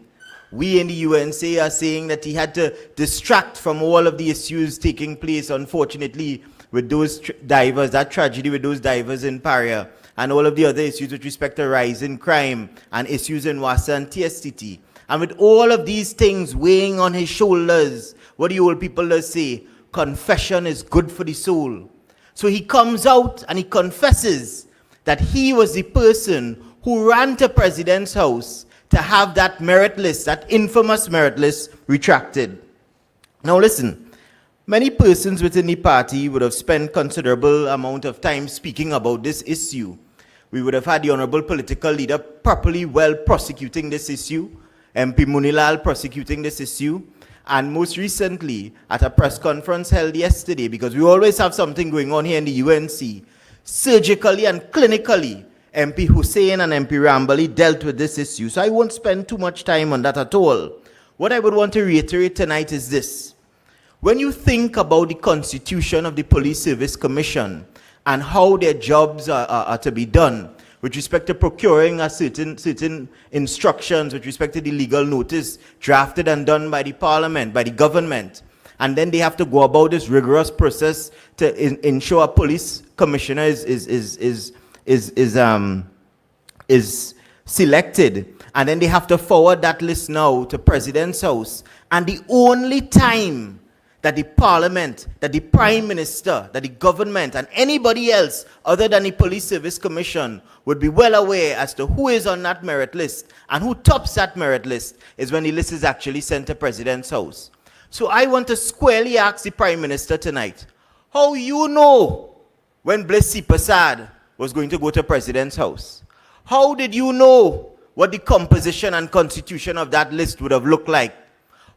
We in the UNC are saying that he had to distract from all of the issues taking place, unfortunately, with those divers, that tragedy with those divers in Paria, and all of the other issues with respect to rising crime and issues in Wassa and TSTT. And with all of these things weighing on his shoulders, what do you old people say? Confession is good for the soul. So he comes out and he confesses that he was the person who ran to President's house to have that merit list, that infamous merit list, retracted. Now listen, many persons within the party would have spent considerable amount of time speaking about this issue. We would have had the Honorable Political Leader properly well prosecuting this issue, MP Munilal prosecuting this issue, and most recently at a press conference held yesterday, because we always have something going on here in the UNC, surgically and clinically, MP Hussain and MP Rambali dealt with this issue. So I won't spend too much time on that at all. What I would want to reiterate tonight is this. When you think about the constitution of the Police Service Commission and how their jobs are to be done, with respect to procuring a certain instructions, with respect to the legal notice drafted and done by the Parliament, by the government, and then they have to go about this rigorous process to ensure a police commissioner is selected, and then they have to forward that list now to President's house. And the only time that the Parliament, that the Prime Minister, that the government, and anybody else other than the Police Service Commission would be well aware as to who is on that merit list and who tops that merit list is when the list is actually sent to President's house. So I want to squarely ask the Prime Minister tonight, how you know when Bliss C. Prasad was going to go to President's house? How did you know what the composition and constitution of that list would have looked like?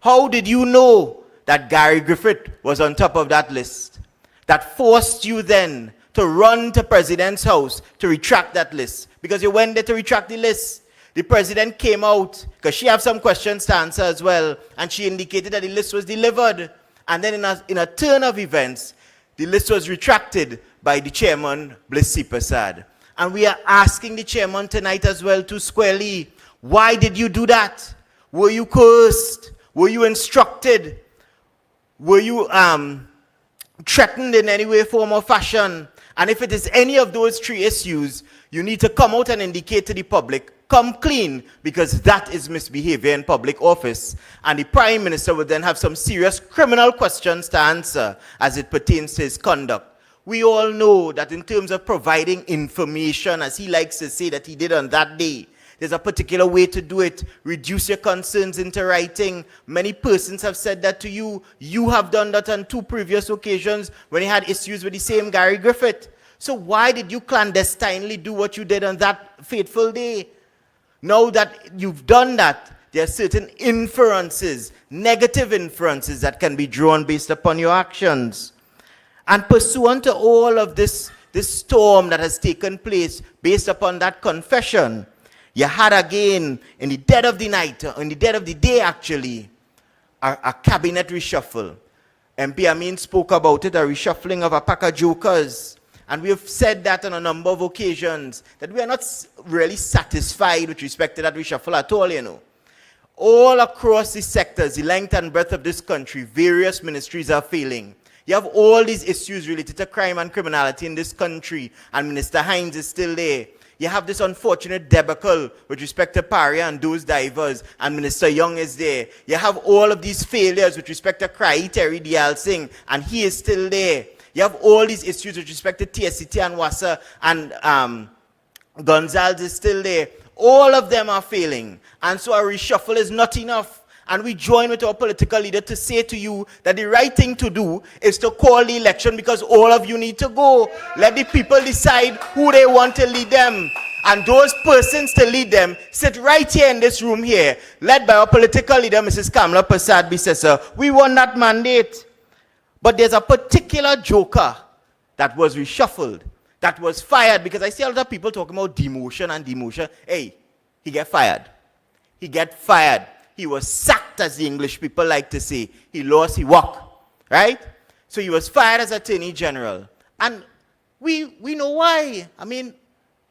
How did you know that Gary Griffith was on top of that list? That forced you then to run to President's house to retract that list. Because you went there to retract the list. The President came out, because she have some questions to answer as well, and she indicated that the list was delivered. And then in a turn of events, the list was retracted by the chairman, Bliss C. Prasad. And we are asking the chairman tonight as well to squarely, why did you do that? Were you coerced? Were you instructed? Were you threatened in any way, form, or fashion? And if it is any of those three issues, you need to come out and indicate to the public, come clean, because that is misbehavior in public office. And the Prime Minister will then have some serious criminal questions to answer as it pertains to his conduct. We all know that in terms of providing information, as he likes to say that he did on that day, there's a particular way to do it. Reduce your concerns into writing. Many persons have said that to you. You have done that on 2 previous occasions when you had issues with the same Gary Griffith. So why did you clandestinely do what you did on that fateful day? Now that you've done that, there are certain inferences, negative inferences that can be drawn based upon your actions. And pursuant to all of this storm that has taken place based upon that confession, you had again, in the dead of the night, or in the dead of the day actually, a cabinet reshuffle. MP Amin spoke about it, a reshuffling of a pack of jokers. And we have said that on a number of occasions, that we are not really satisfied with respect to that reshuffle at all, you know. All across the sectors, the length and breadth of this country, various ministries are failing. You have all these issues related to crime and criminality in this country, and Minister Hines is still there. You have this unfortunate debacle with respect to Paria and those divers, and Minister Young is there. You have all of these failures with respect to Crai Terry Dial Singh, and he is still there. You have all these issues with respect to TSCT and Wassa, and Gonzalez is still there. All of them are failing, and so a reshuffle is not enough. And we join with our political leader to say to you that the right thing to do is to call the election, because all of you need to go. Let the people decide who they want to lead them. And those persons to lead them sit right here in this room here, led by our political leader, Mrs. Kamla Persad-Bissessar. We won that mandate. But there's a particular joker that was reshuffled, that was fired, because I see a lot of people talking about demotion and demotion. Hey, he get fired. He get fired. He was sacked, as the English people like to say. He lost his work, right? So he was fired as Attorney General. And we know why. I mean,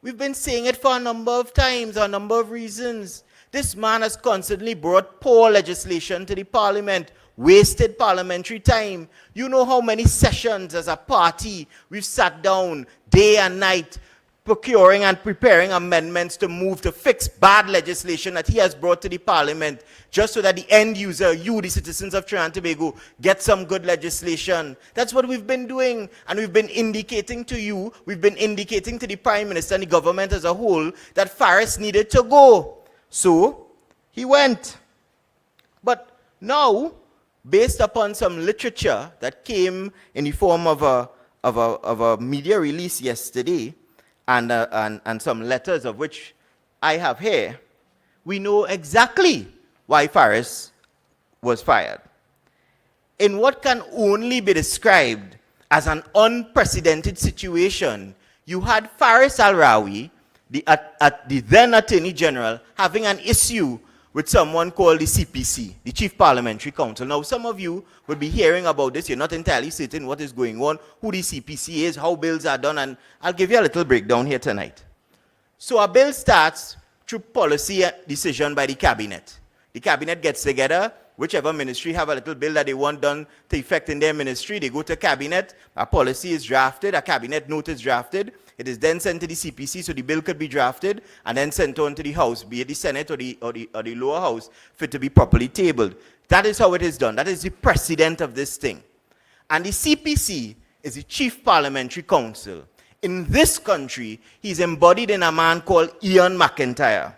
we've been saying it for a number of times, a number of reasons. This man has constantly brought poor legislation to the parliament, wasted parliamentary time. You know how many sessions as a party we've sat down day and night procuring and preparing amendments to move to fix bad legislation that he has brought to the parliament, just so that the end user, you, the citizens of Trinidad and Tobago, get some good legislation. That's what we've been doing, and we've been indicating to you, we've been indicating to the Prime Minister and the government as a whole that Faris needed to go. So, he went. But now, based upon some literature that came in the form of a media release yesterday, and some letters of which I have here, we know exactly why Faris was fired. In what can only be described as an unprecedented situation, you had Faris Al-Rawi, the then Attorney General, having an issue with someone called the CPC, the Chief Parliamentary Counsel. Now, some of you will be hearing about this. You're not entirely certain what is going on, who the CPC is, how bills are done, and I'll give you a little breakdown here tonight. So a bill starts through policy decision by the cabinet. The cabinet gets together, whichever ministry have a little bill that they want done to effect in their ministry, they go to cabinet, a policy is drafted, a cabinet note is drafted, it is then sent to the CPC so the bill could be drafted and then sent on to the House, be it the Senate or the lower house, for it to be properly tabled. That is how it is done. That is the precedent of this thing. And the CPC is the Chief Parliamentary Counsel. In this country, he's embodied in a man called Ian McIntyre.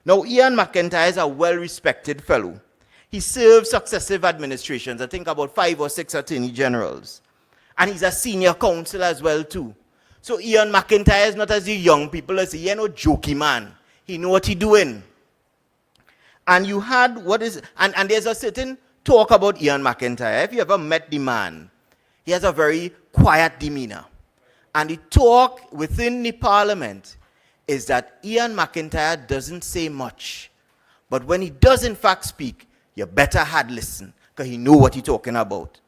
Now, Ian McIntyre is a well-respected fellow. He served successive administrations, I think about 5 or 6 attorney generals. And he's a senior counsel as well, too. So Ian McIntyre is not as the young people say, he no jokey man. He know what he doing. And you had what is, and there's a certain talk about Ian McIntyre. If you ever met the man, he has a very quiet demeanor. And the talk within the parliament is that Ian McIntyre doesn't say much. But when he does in fact speak, you better had listen, because he know what he's talking about.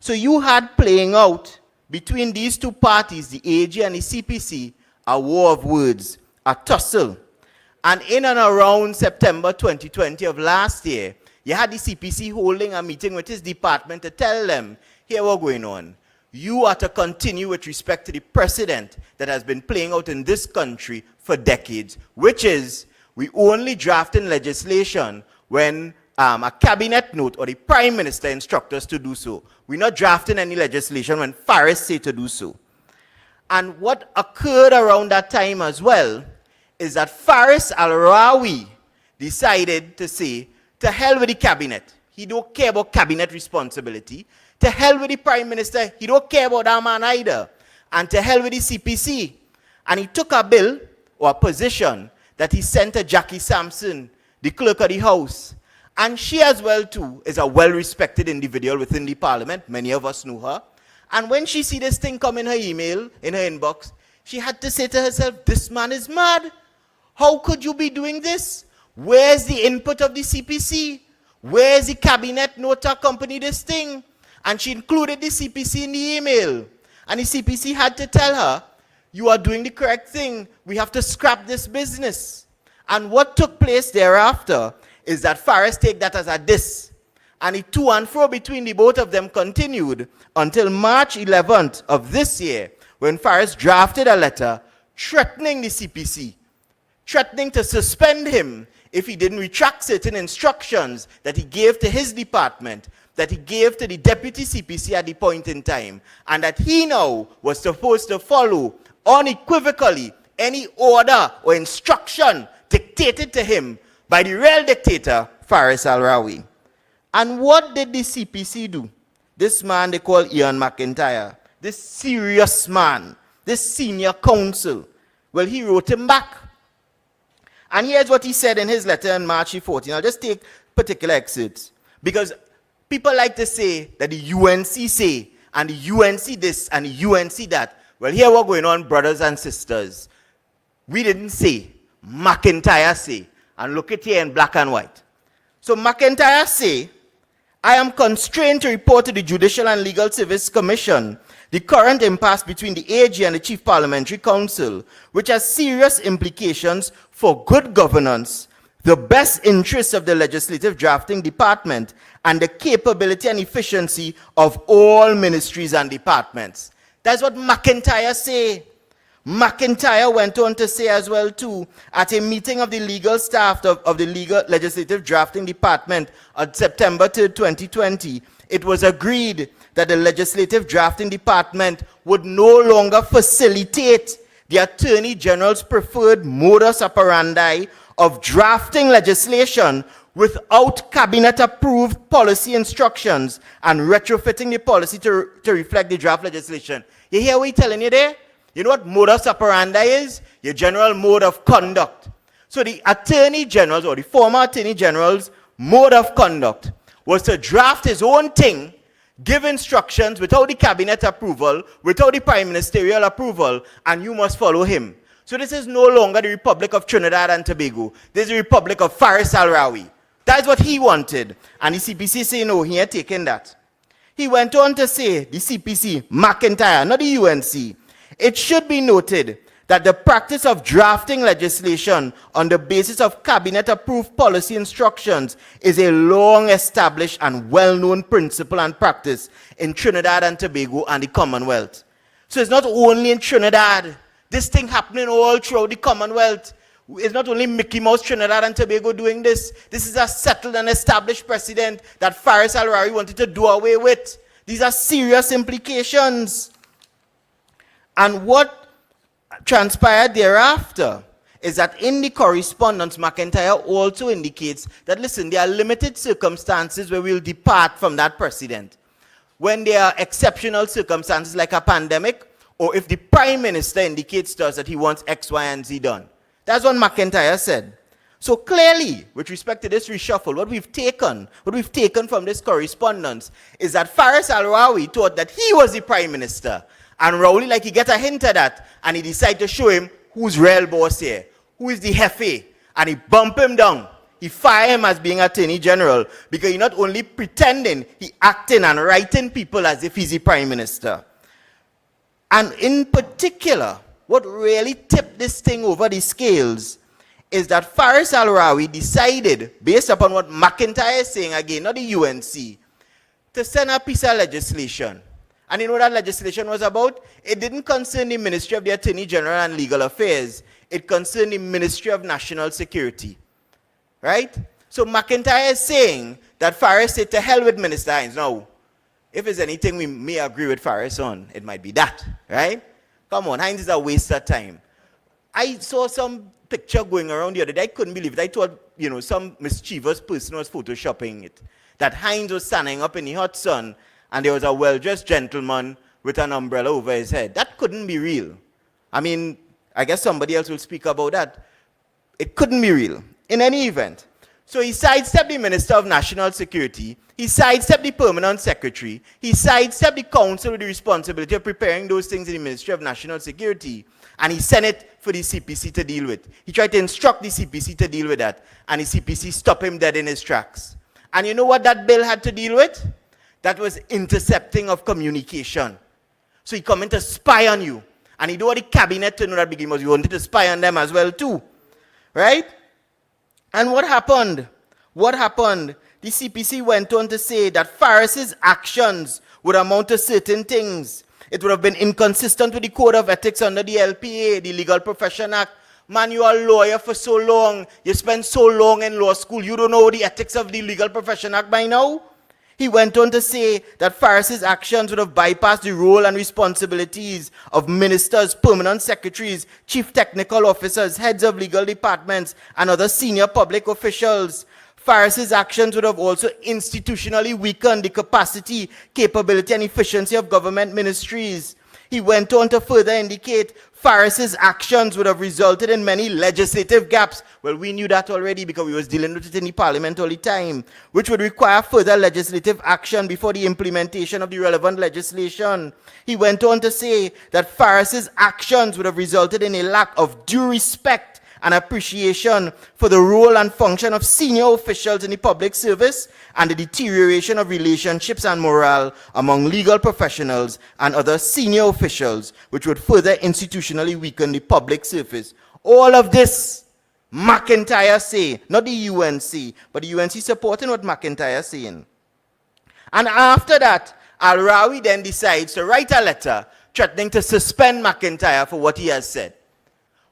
So you had playing out between these two parties, the AG and the CPC, a war of words, a tussle. And in and around September 2020 of last year, you had the CPC holding a meeting with his department to tell them, here what's going on. You are to continue with respect to the precedent that has been playing out in this country for decades, which is we only draft in legislation when a cabinet note or the Prime Minister instructs us to do so. We're not drafting any legislation when Faris say to do so. And what occurred around that time as well is that Faris Al-Rawi decided to say, to hell with the cabinet. He don't care about cabinet responsibility. To hell with the Prime Minister. He don't care about that man either. And to hell with the CPC. And he took a bill or a position that he sent to Jackie Sampson, the clerk of the house. And she as well too is a well-respected individual within the parliament. Many of us know her. And when she see this thing come in her email, in her inbox, she had to say to herself, this man is mad. How could you be doing this? Where's the input of the CPC? Where's the cabinet note to accompany this thing? And she included the CPC in the email. And the CPC had to tell her, you are doing the correct thing. We have to scrap this business. And what took place thereafter is that Faris take that as a diss. And the to and fro between the both of them continued until March 11th of this year, when Faris drafted a letter threatening the CPC, threatening to suspend him if he didn't retract certain instructions that he gave to his department, that he gave to the deputy CPC at the point in time, and that he now was supposed to follow unequivocally any order or instruction dictated to him by the real dictator, Faris Al-Rawi. And what did the CPC do? This man they call Ian McIntyre, this serious man, this senior counsel, well, he wrote him back. And here's what he said in his letter on March 14. I'll just take particular excerpts. Because people like to say that the UNC say, and the UNC this, and the UNC that. Well, here what's going on, brothers and sisters. We didn't say, McIntyre say. And look at here in black and white. So McIntyre say, I am constrained to report to the Judicial and Legal Service Commission the current impasse between the AG and the Chief Parliamentary Council, which has serious implications for good governance, the best interests of the legislative drafting department, and the capability and efficiency of all ministries and departments. That's what McIntyre say. McIntyre went on to say as well too, at a meeting of the legal staff of the legal legislative drafting department on September 3rd, 2020, it was agreed that the legislative drafting department would no longer facilitate the Attorney General's preferred modus operandi of drafting legislation without cabinet-approved policy instructions and retrofitting the policy to reflect the draft legislation. You hear what he's telling you there? You know what modus operandi is? Your general mode of conduct. So the Attorney General's or the former Attorney General's mode of conduct was to draft his own thing, give instructions without the cabinet approval, without the prime ministerial approval, and you must follow him. So this is no longer the Republic of Trinidad and Tobago. This is the Republic of Faris Al-Rawi. That's what he wanted. And the CPC say, no, he ain't taking that. He went on to say, the CPC, McIntyre, not the UNC, it should be noted that the practice of drafting legislation on the basis of cabinet-approved policy instructions is a long-established and well-known principle and practice in Trinidad and Tobago and the Commonwealth. So it's not only in Trinidad. This thing happening all throughout the Commonwealth. It's not only Mickey Mouse, Trinidad and Tobago doing this. This is a settled and established precedent that Faris Al-Rawi wanted to do away with. These are serious implications. And what transpired thereafter is that in the correspondence, McIntyre also indicates that, listen, there are limited circumstances where we'll depart from that precedent. When there are exceptional circumstances like a pandemic, or if the Prime Minister indicates to us that he wants X, Y, and Z done. That's what McIntyre said. So clearly, with respect to this reshuffle, what we've taken from this correspondence is that Faris Al-Rawi thought that he was the Prime Minister. And Rowley, like, he get a hint of that, and he decided to show him who's real boss here, who is the jefe, and he bump him down. He fire him as being Attorney General, because he's not only pretending, he acting and writing people as if he's the Prime Minister. And in particular, what really tipped this thing over the scales is that Faris Al-Rawi decided, based upon what McIntyre is saying again, not the UNC, to send a piece of legislation. And you know what that legislation was about? It didn't concern the Ministry of the Attorney General and Legal Affairs. It concerned the Ministry of National Security. Right? So McIntyre is saying that Faris said, to hell with Minister Hines. Now, if there's anything we may agree with Faris on, it might be that. Right? Come on, Hines is a waste of time. I saw some picture going around the other day. I couldn't believe it. I thought, you know, some mischievous person was photoshopping it. That Hines was standing up in the hot sun and there was a well-dressed gentleman with an umbrella over his head. That couldn't be real. I mean, I guess somebody else will speak about that. It couldn't be real. In any event, So he sidestepped the Minister of National Security, he sidestepped the Permanent Secretary, he sidestepped the Council with the responsibility of preparing those things in the Ministry of National Security, and he sent it for the CPC to deal with. He tried to instruct the CPC to deal with that, and the CPC stopped him dead in his tracks. And you know what that bill had to deal with? That was intercepting of communication. So he come in to spy on you. And he don't want the cabinet to know that beginning was you wanted to spy on them as well too. Right? And what happened? What happened? The CPC went on to say that Faris's actions would amount to certain things. It would have been inconsistent with the Code of Ethics under the LPA, the Legal Profession Act. Man, you are a lawyer for so long. You spent so long in law school. You don't know the ethics of the Legal Profession Act by now? He went on to say that Faris's actions would have bypassed the role and responsibilities of ministers, permanent secretaries, chief technical officers, heads of legal departments, and other senior public officials. Faris's actions would have also institutionally weakened the capacity, capability, and efficiency of government ministries. He went on to further indicate Faris's actions would have resulted in many legislative gaps. Well, we knew that already because we was dealing with it in the parliament all the time, which would require further legislative action before the implementation of the relevant legislation. He went on to say that Faris's actions would have resulted in a lack of due respect and appreciation for the role and function of senior officials in the public service and the deterioration of relationships and morale among legal professionals and other senior officials, which would further institutionally weaken the public service. All of this, McIntyre say, not the UNC, but the UNC supporting what McIntyre saying. And after that, Al-Rawi then decides to write a letter threatening to suspend McIntyre for what he has said.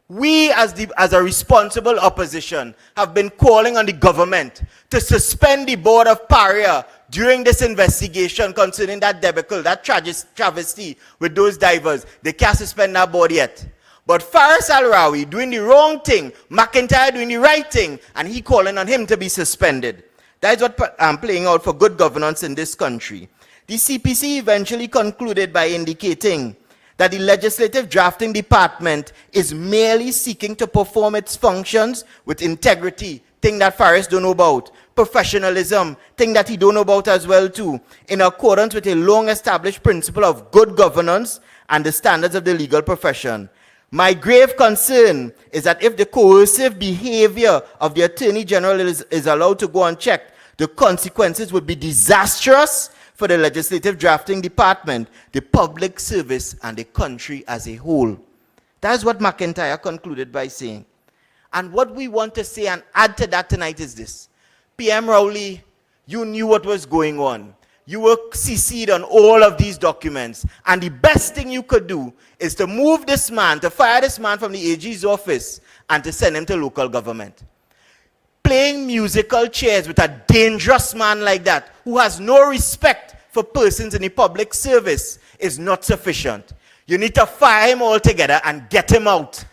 We, as a responsible opposition, have been calling on the government to suspend the board of PARIA during this investigation concerning that debacle, that travesty with those divers. They can't suspend that board yet. But Faris Al-Rawi doing the wrong thing, McIntyre doing the right thing, and he calling on him to be suspended. That is what I'm playing out for good governance in this country. The CPC eventually concluded by indicating that the Legislative Drafting Department is merely seeking to perform its functions with integrity, thing that Faris don't know about, professionalism, thing that he don't know about as well too, in accordance with a long-established principle of good governance and the standards of the legal profession. My grave concern is that if the coercive behavior of the Attorney General is allowed to go unchecked, the consequences would be disastrous for the Legislative Drafting Department, the public service, and the country as a whole. That's what McIntyre concluded by saying. And what we want to say and add to that tonight is this. PM Rowley, you knew what was going on. You were CC'd on all of these documents. And the best thing you could do is to move this man, to fire this man from the AG's office, and to send him to local government. Playing musical chairs with a dangerous man like that, who has no respect for persons in the public service, is not sufficient. You need to fire him altogether and get him out.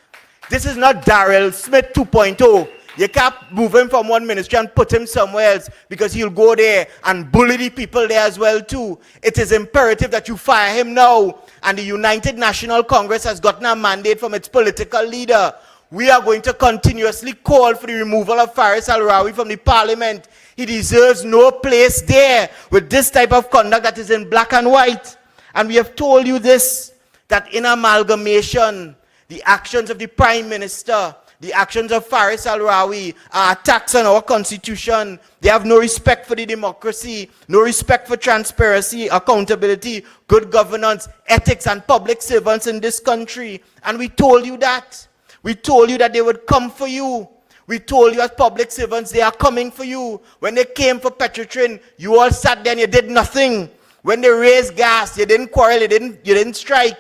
This is not Daryl Smith 2.0. You can't move him from one ministry and put him somewhere else because he'll go there and bully the people there as well too. It is imperative that you fire him now. And the United National Congress has gotten a mandate from its political leader. We are going to continuously call for the removal of Faris Al-Rawi from the parliament. He deserves no place there with this type of conduct that is in black and white. And we have told you this, that in amalgamation, the actions of the Prime Minister, the actions of Faris Al-Rawi are attacks on our constitution. They have no respect for the democracy, no respect for transparency, accountability, good governance, ethics, and public servants in this country. And we told you that. We told you that they would come for you. We told you as public servants, they are coming for you. When they came for Petrotrin, you all sat there and you did nothing. When they raised gas, you didn't quarrel, you didn't strike.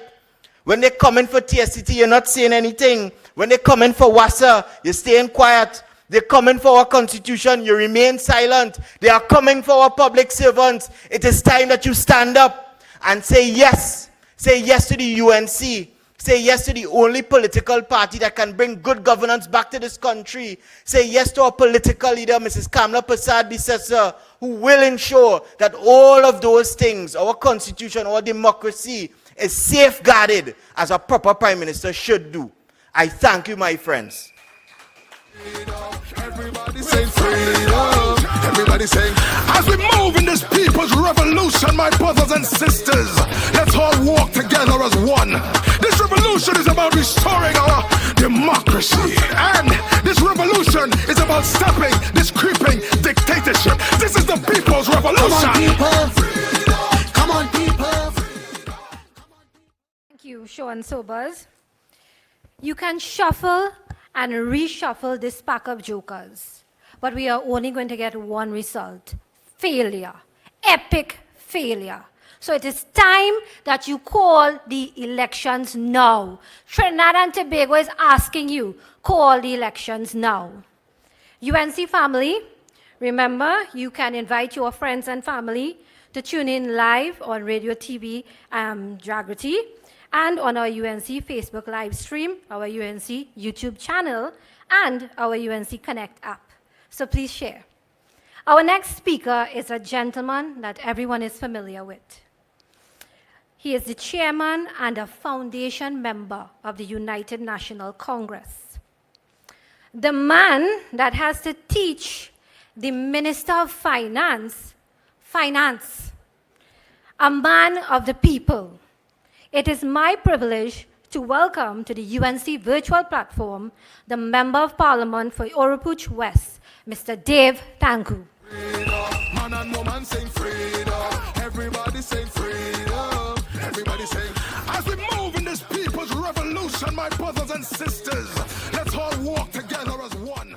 When they come in for TSCT, you're not saying anything. When they come in for WASA, you're staying quiet. They come in for our constitution, you remain silent. They are coming for our public servants. It is time that you stand up and say yes. Say yes to the UNC. Say yes to the only political party that can bring good governance back to this country. Say yes to our political leader, Mrs. Kamla Persad-Bissessar, who will ensure that all of those things, our constitution, our democracy, is safeguarded as a proper Prime Minister should do. I thank you, my friends.
Freedom. Everybody saying freedom. Everybody saying,
As we move in this people's revolution, my brothers and sisters, let's all walk together as one. This revolution is about restoring our democracy. And this revolution is about stopping this creeping dictatorship. This is the people's revolution.
come on, people.
Thank you, Sean Sobers. You can shuffle and reshuffle this pack of jokers, but we are only going to get one result: failure, epic failure. So it is time that you call the elections now. Trinidad and Tobago is asking you, call the elections now. UNC family, remember, you can invite your friends and family to tune in live on Radio TV Jagriti and on our UNC Facebook live stream, our UNC YouTube channel, and our UNC Connect app. So please share. Our next speaker is a gentleman that everyone is familiar with. He is the chairman and a foundation member of the United National Congress. The man that has to teach the Minister of Finance, a man of the people. It is my privilege to welcome to the UNC virtual platform the Member of Parliament for Oropouche West, Mr. Dave Tanku.
Man and woman saying freedom. Everybody saying freedom. Everybody saying,
As we move in this people's revolution, my brothers and sisters, let's all walk together as one.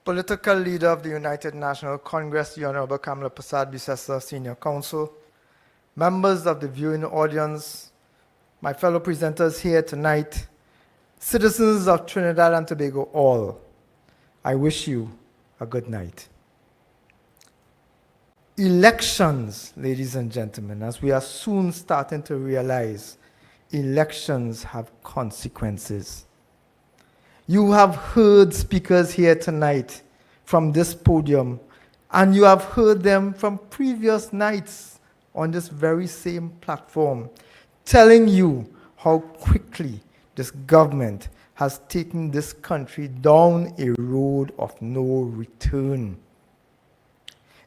Political leader of the United National Congress, the Honorable Kamala Persad-Bissessar, Senior Counsel, members of the viewing audience, my fellow presenters here tonight, citizens of Trinidad and Tobago all, I wish you a good night. Elections, ladies and gentlemen, as we are soon starting to realize, elections have consequences. You have heard speakers here tonight from this podium, and you have heard them from previous nights on this very same platform, telling you how quickly this government has taken this country down a road of no return.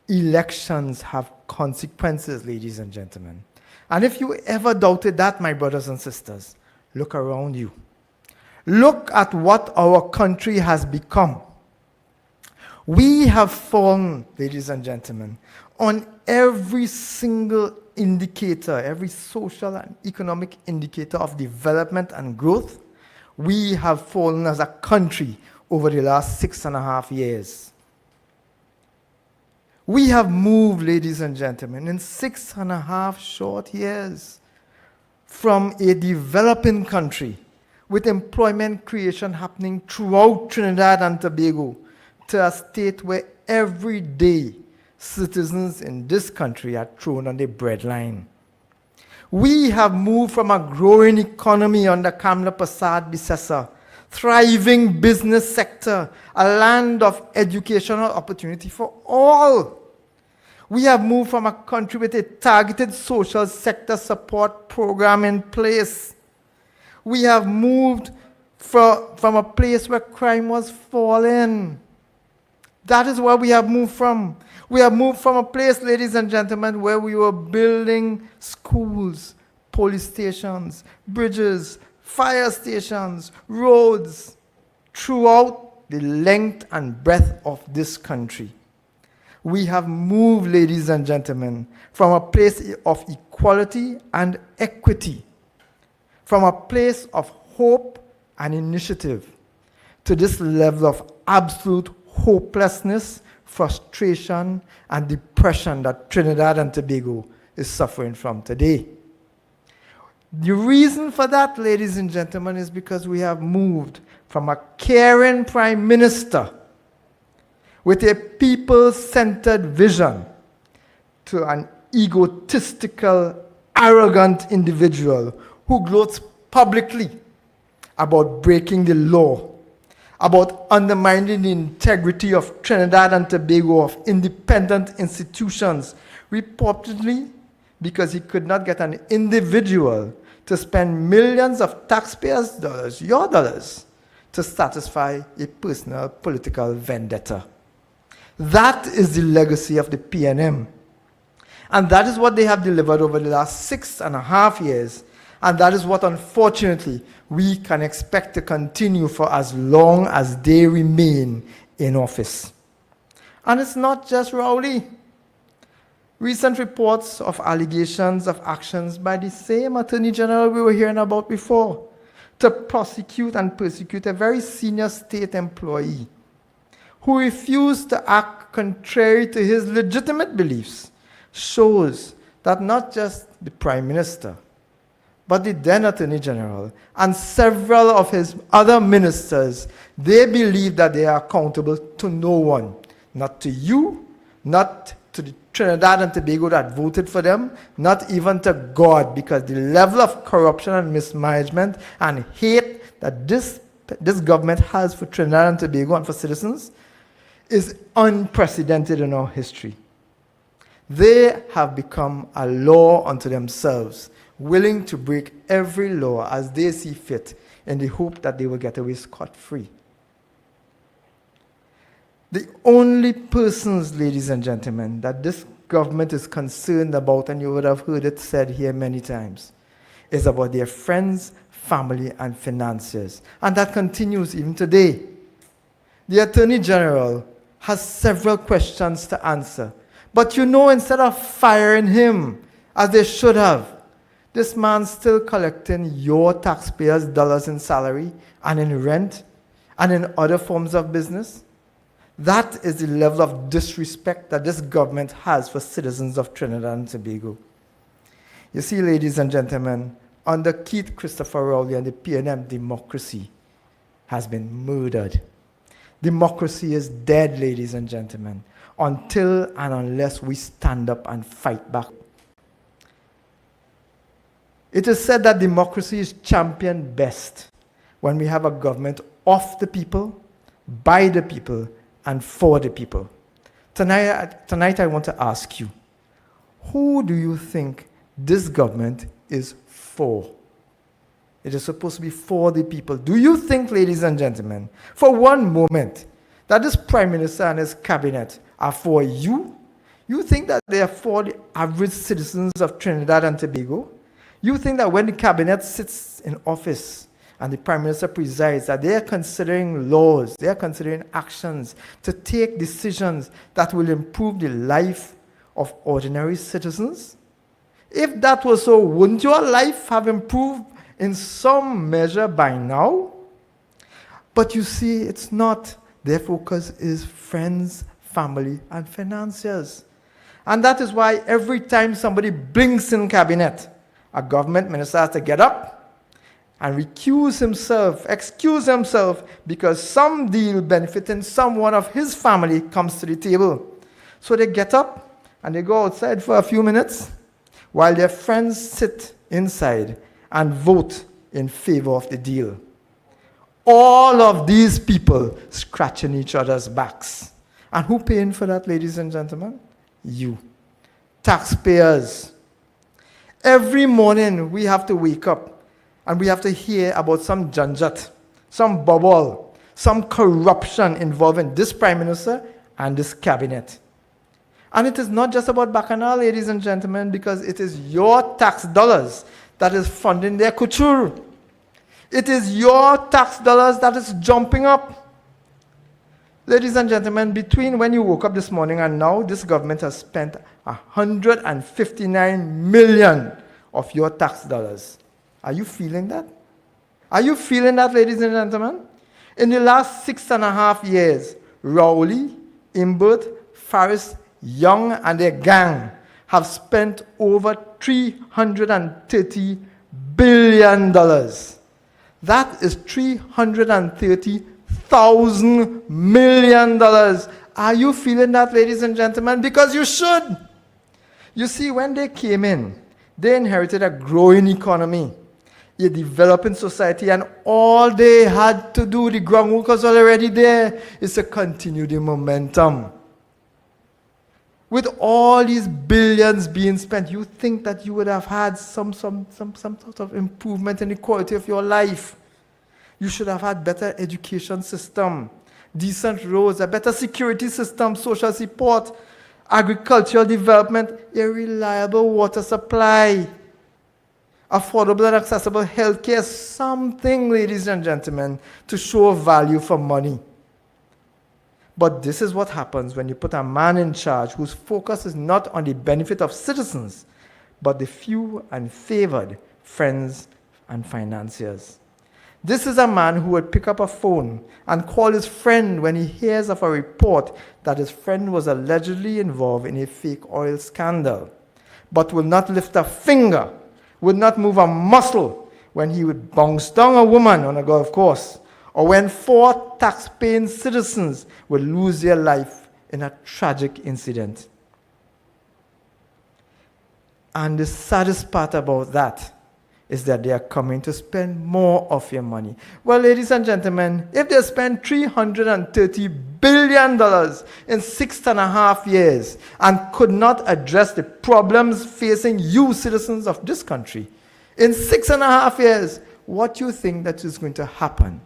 Elections have consequences, ladies and gentlemen. And if you ever doubted that, my brothers and sisters, look around you. Look at what our country has become. We have fallen, ladies and gentlemen, on every single indicator, every social and economic indicator of development and growth. We have fallen as a country over the last 6.5 years. We have moved, ladies and gentlemen, in 6.5 short years from a developing country with employment creation happening throughout Trinidad and Tobago to a state where every day citizens in this country are thrown on the breadline. We have moved from a growing economy under Kamala Persad-Bissessar, thriving business sector, a land of educational opportunity for all. We have moved from a country with a targeted social sector support program in place. We have moved from a place where crime was falling. That is where we have moved from. We have moved from a place, ladies and gentlemen, where we were building schools, police stations, bridges, fire stations, roads, throughout the length and breadth of this country. We have moved, ladies and gentlemen, from a place of equality and equity, from a place of hope and initiative, to this level of absolute hopelessness, frustration, and depression that Trinidad and Tobago is suffering from today. The reason for that, ladies and gentlemen, is because we have moved from a caring prime minister with a people-centered vision to an egotistical, arrogant individual who gloats publicly about breaking the law, about undermining the integrity of Trinidad and Tobago, of independent institutions, reportedly because he could not get an individual to spend millions of taxpayers' dollars, your dollars, to satisfy a personal political vendetta. That is the legacy of the PNM. And that is what they have delivered over the last 6.5 years. And that is what, unfortunately, we can expect to continue for as long as they remain in office. And it's not just Rowley. Recent reports of allegations of actions by the same Attorney General we were hearing about before to prosecute and persecute a very senior state employee who refused to act contrary to his legitimate beliefs shows that not just the Prime Minister, but the then Attorney General and several of his other ministers, they believe that they are accountable to no one, not to you, not to the Trinidad and Tobago that voted for them, not even to God, because the level of corruption and mismanagement and hate that this government has for Trinidad and Tobago and for citizens is unprecedented in our history. They have become a law unto themselves, willing to break every law as they see fit in the hope that they will get away scot-free. The only persons, ladies and gentlemen, that this government is concerned about, and you would have heard it said here many times, is about their friends, family, and financiers. And that continues even today. The Attorney General has several questions to answer. But you know, instead of firing him, as they should have, this man's still collecting your taxpayers' dollars in salary and in rent and in other forms of business. That is the level of disrespect that this government has for citizens of Trinidad and Tobago. You see, ladies and gentlemen, under Keith Christopher Rowley and the PNM, democracy has been murdered. Democracy is dead, ladies and gentlemen, until and unless we stand up and fight back. It is said that democracy is championed best when we have a government of the people, by the people, and for the people. Tonight I want to ask you, who do you think this government is for? It is supposed to be for the people. Do you think, ladies and gentlemen, for one moment, that this Prime Minister and his cabinet are for you? You think that they are for the average citizens of Trinidad and Tobago? You think that when the cabinet sits in office and the Prime Minister presides, that they are considering laws, they are considering actions to take decisions that will improve the life of ordinary citizens? If that was so, wouldn't your life have improved in some measure by now? But you see, it's not. Their focus is friends, family, and financiers. And that is why every time somebody blinks in cabinet, a government minister has to get up and excuse himself because some deal benefiting someone of his family comes to the table. So they get up and they go outside for a few minutes while their friends sit inside and vote in favor of the deal. All of these people scratching each other's backs. And who paying for that, ladies and gentlemen? You. Taxpayers. Every morning we have to wake up and we have to hear about some janjat, some bubble, some corruption involving this Prime Minister and this cabinet. And it is not just about Bacchanal, ladies and gentlemen, because it is your tax dollars that is funding their couture. It is your tax dollars that is jumping up. Ladies and gentlemen, between when you woke up this morning and now, this government has spent 159 million of your tax dollars. Are you feeling that? Are you feeling that, ladies and gentlemen? In the last 6.5 years, Rowley, Imbert, Faris, Young, and their gang have spent over $330 billion. That is $330,000 million. Are you feeling that, ladies and gentlemen? Because you should. You see, when they came in, they inherited a growing economy, a developing society, and all they had to do, the groundwork was already there, is to continue the momentum. With all these billions being spent, you think that you would have had some sort of improvement in the quality of your life. You should have had better education system, decent roads, a better security system, social support, agricultural development, a reliable water supply, affordable and accessible healthcare, something, ladies and gentlemen, to show value for money. But this is what happens when you put a man in charge whose focus is not on the benefit of citizens, but the few and favored friends and financiers. This is a man who would pick up a phone and call his friend when he hears of a report that his friend was allegedly involved in a fake oil scandal, but will not lift a finger, would not move a muscle when he would bounce down a woman on a golf course, or when 4 tax-paying citizens will lose their life in a tragic incident. And the saddest part about that is that they are coming to spend more of your money. Well, ladies and gentlemen, if they spend $330 billion in 6.5 years and could not address the problems facing you, citizens of this country, in 6.5 years, what do you think that is going to happen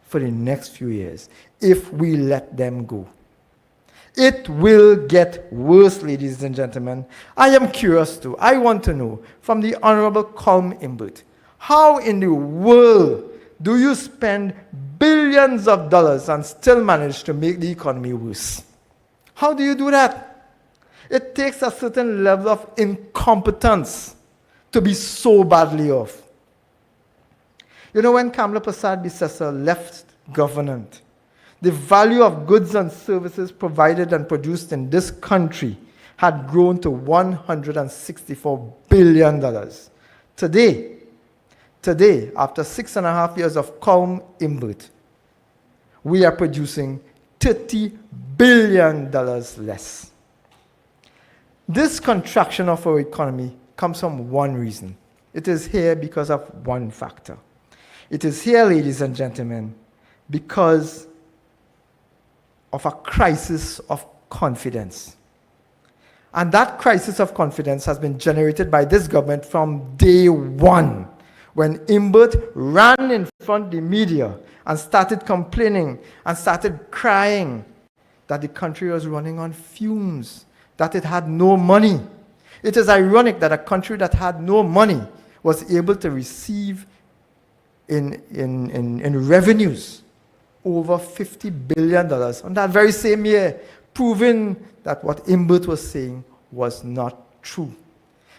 for the next few years if we let them go? It will get worse, ladies and gentlemen. I am curious too. I want to know from the Honorable Colm Imbert, how in the world do you spend billions of dollars and still manage to make the economy worse? How do you do that? It takes a certain level of incompetence to be so badly off. You know, when Kamla Persad-Bissessar left government, the value of goods and services provided and produced in this country had grown to $164 billion. Today, after 6.5 years of Colm Imbert, we are producing $30 billion less. This contraction of our economy comes from one reason. It is here because of one factor. It is here, ladies and gentlemen, because of a crisis of confidence. And that crisis of confidence has been generated by this government from day one, when Imbert ran in front of the media and started complaining and started crying that the country was running on fumes, that it had no money. It is ironic that a country that had no money was able to receive in revenues over $50 billion on that very same year, proving that what Imbert was saying was not true.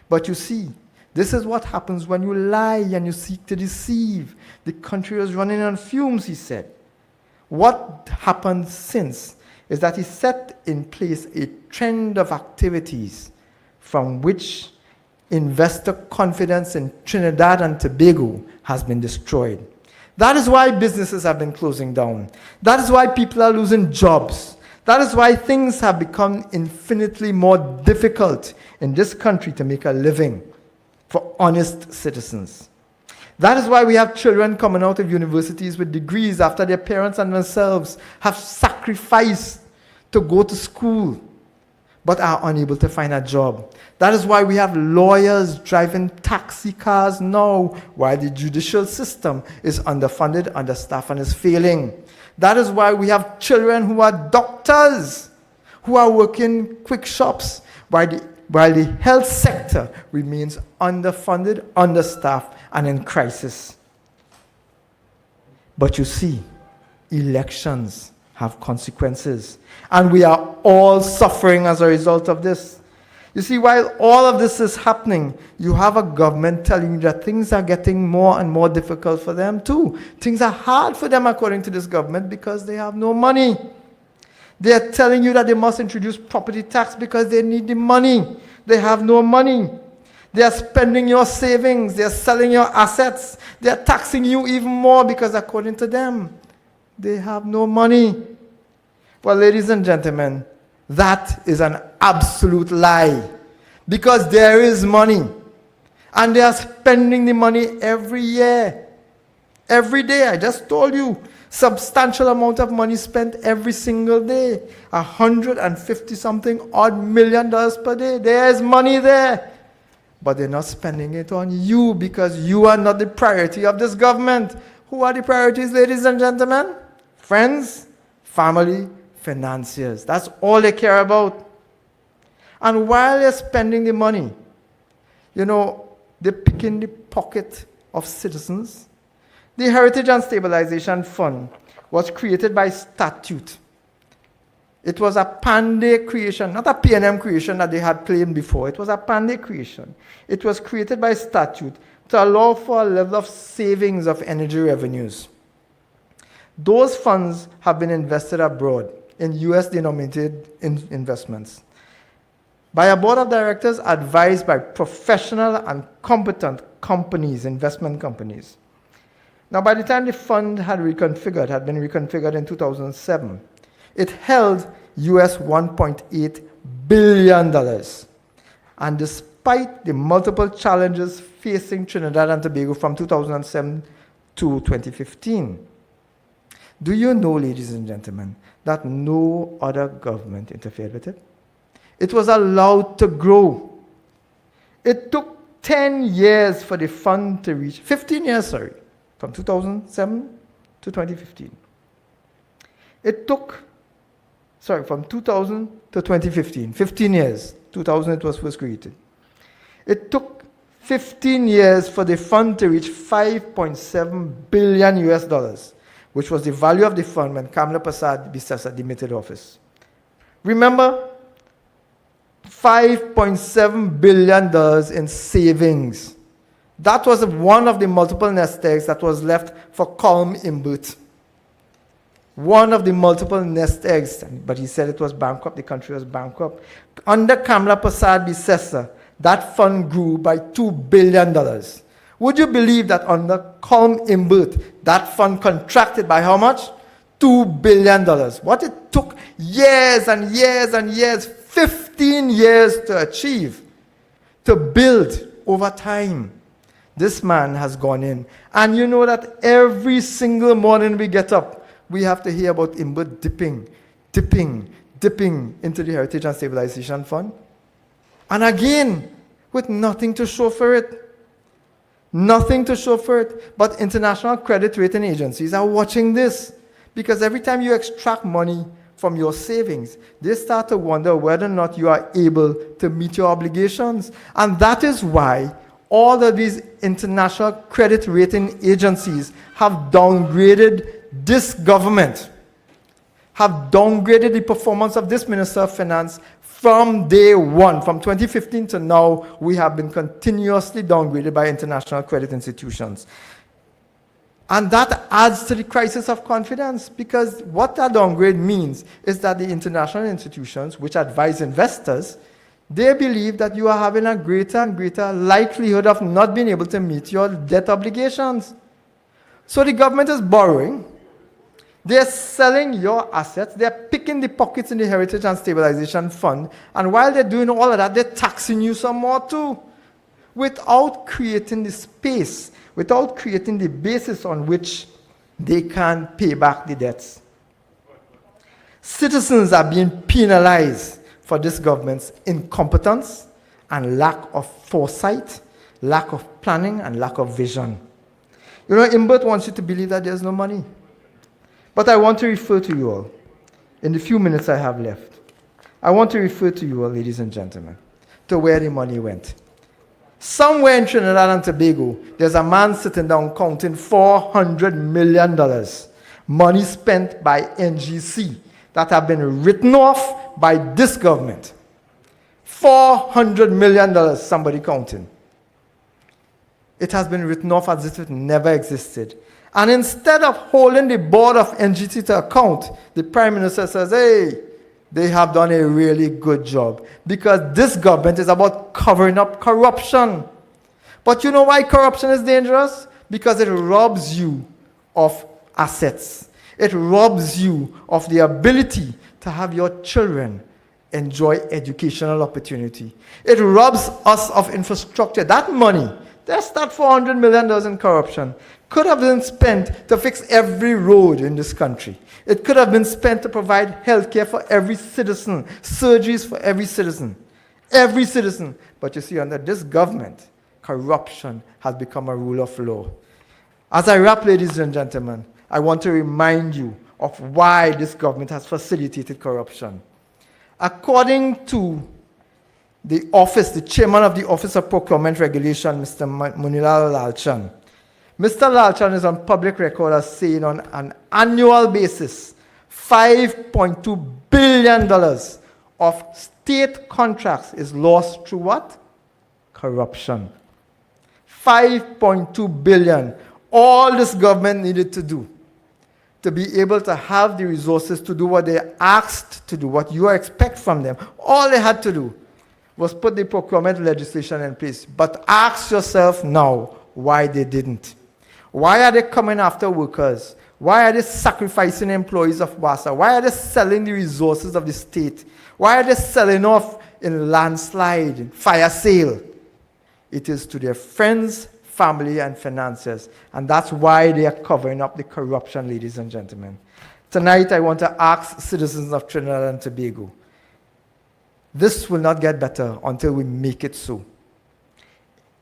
But you see, this is what happens when you lie and you seek to deceive. The country was running on fumes, he said. What happened since is that he set in place a trend of activities from which investor confidence in Trinidad and Tobago has been destroyed. That is why businesses have been closing down. That is why people are losing jobs. That is why things have become infinitely more difficult in this country to make a living for honest citizens. That is why we have children coming out of universities with degrees after their parents and themselves have sacrificed to go to school, but are unable to find a job. That is why we have lawyers driving taxi cars now, while the judicial system is underfunded, understaffed, and is failing. That is why we have children who are doctors, who are working quick shops, while the health sector remains underfunded, understaffed, and in crisis. But you see, elections have consequences, and we are all suffering as a result of this. You see, while all of this is happening, you have a government telling you that things are getting more and more difficult for them too. Things are hard for them according to this government because they have no money. They are telling you that they must introduce property tax because they need the money. They have no money. They are spending your savings. They are selling your assets. They are taxing you even more because according to them, they have no money. Well, ladies and gentlemen, that is an absolute lie, because there is money, and they are spending the money every year. Every day, I just told you, substantial amount of money spent every single day. 150 something odd $million per day. There is money there. But they're not spending it on you because you are not the priority of this government. Who are the priorities, ladies and gentlemen? Friends, family, financiers. That's all they care about. And while they're spending the money, you know, they pick in the pocket of citizens. The Heritage and Stabilization Fund was created by statute. It was a Panday creation, not a PNM creation that they had claimed before. It was a Panday creation. It was created by statute to allow for a level of savings of energy revenues. Those funds have been invested abroad in US-denominated investments by a board of directors advised by professional and competent companies, investment companies. Now, by the time the fund had been reconfigured in 2007, it held US $1.8 billion. And despite the multiple challenges facing Trinidad and Tobago from 2007 to 2015, do you know, ladies and gentlemen, that no other government interfered with it? It was allowed to grow. It took 10 years for the fund to reach, 15 years, sorry, from 2007 to 2015. It took, from 2000 to 2015, 15 years. 2000 it was first created. It took 15 years for the fund to reach $5.7 billion US, which was the value of the fund when Kamla Persad Bissessar demitted office. Remember, $5.7 billion in savings. That was one of the multiple nest eggs that was left for Colm Imbert. One of the multiple nest eggs, but he said it was bankrupt, the country was bankrupt. Under Kamla Persad Bissessar, that fund grew by $2 billion. Would you believe that under Colm Imbert, that fund contracted by how much? $2 billion. What it took years and years and years, 15 years to achieve, to build over time. This man has gone in. And you know that every single morning we get up, we have to hear about Imbert dipping into the Heritage and Stabilization Fund. And again, with nothing to show for it. Nothing to show for it. But international credit rating agencies are watching this. Because every time you extract money from your savings, they start to wonder whether or not you are able to meet your obligations. And that is why all of these international credit rating agencies have downgraded this government, have downgraded the performance of this Minister of Finance from day one. From 2015 to now, we have been continuously downgraded by international credit institutions. And that adds to the crisis of confidence, because what that downgrade means is that the international institutions, which advise investors, they believe that you are having a greater and greater likelihood of not being able to meet your debt obligations. So the government is borrowing, they're selling your assets, they're picking the pockets in the Heritage and Stabilization Fund, and while they're doing all of that, they're taxing you some more too, without creating the space, without creating the basis on which they can pay back the debts. Citizens are being penalized for this government's incompetence and lack of foresight, lack of planning, and lack of vision. You know, Imbert wants you to believe that there's no money. But I want to refer to you all, in the few minutes I have left, I want to refer to you all, ladies and gentlemen, to where the money went. Somewhere in Trinidad and Tobago, there's a man sitting down counting $400 million, money spent by NGC, that have been written off by this government. $400 million, somebody counting. It has been written off as if it never existed. And instead of holding the board of NGT to account, the Prime Minister says, hey, they have done a really good job, because this government is about covering up corruption. But you know why corruption is dangerous? Because it robs you of assets. It robs you of the ability to have your children enjoy educational opportunity. It robs us of infrastructure. That money, there's that $400 million in corruption, could have been spent to fix every road in this country. It could have been spent to provide health care for every citizen, surgeries for every citizen. Every citizen. But you see, under this government, corruption has become a rule of law. As I wrap, ladies and gentlemen, I want to remind you of why this government has facilitated corruption. According to the chairman of the Office of Procurement Regulation, Mr. Munilal Lalchan, Mr. Lalchan is on public record as saying on an annual basis, $5.2 billion of state contracts is lost through what? Corruption. $5.2 billion. All this government needed to do to be able to have the resources to do what they asked to do, what you expect from them. All they had to do was put the procurement legislation in place. But ask yourself now why they didn't. Why are they coming after workers? Why are they sacrificing employees of WASA? Why are they selling the resources of the state? Why are they selling off in landslide, fire sale? It is to their friends, family, and financiers. And that's why they are covering up the corruption, ladies and gentlemen. Tonight, I want to ask citizens of Trinidad and Tobago, this will not get better until we make it so.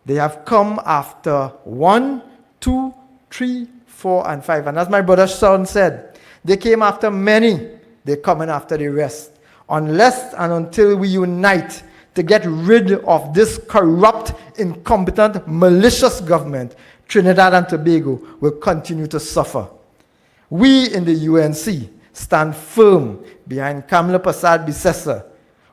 They have come after 1, 2, 3, 4, and 5. And as my brother Sean said, they came after many, they're coming after the rest. Unless and until we unite to get rid of this corrupt, incompetent, malicious government, Trinidad and Tobago will continue to suffer. We in the UNC stand firm behind Kamla Persad-Bissessar.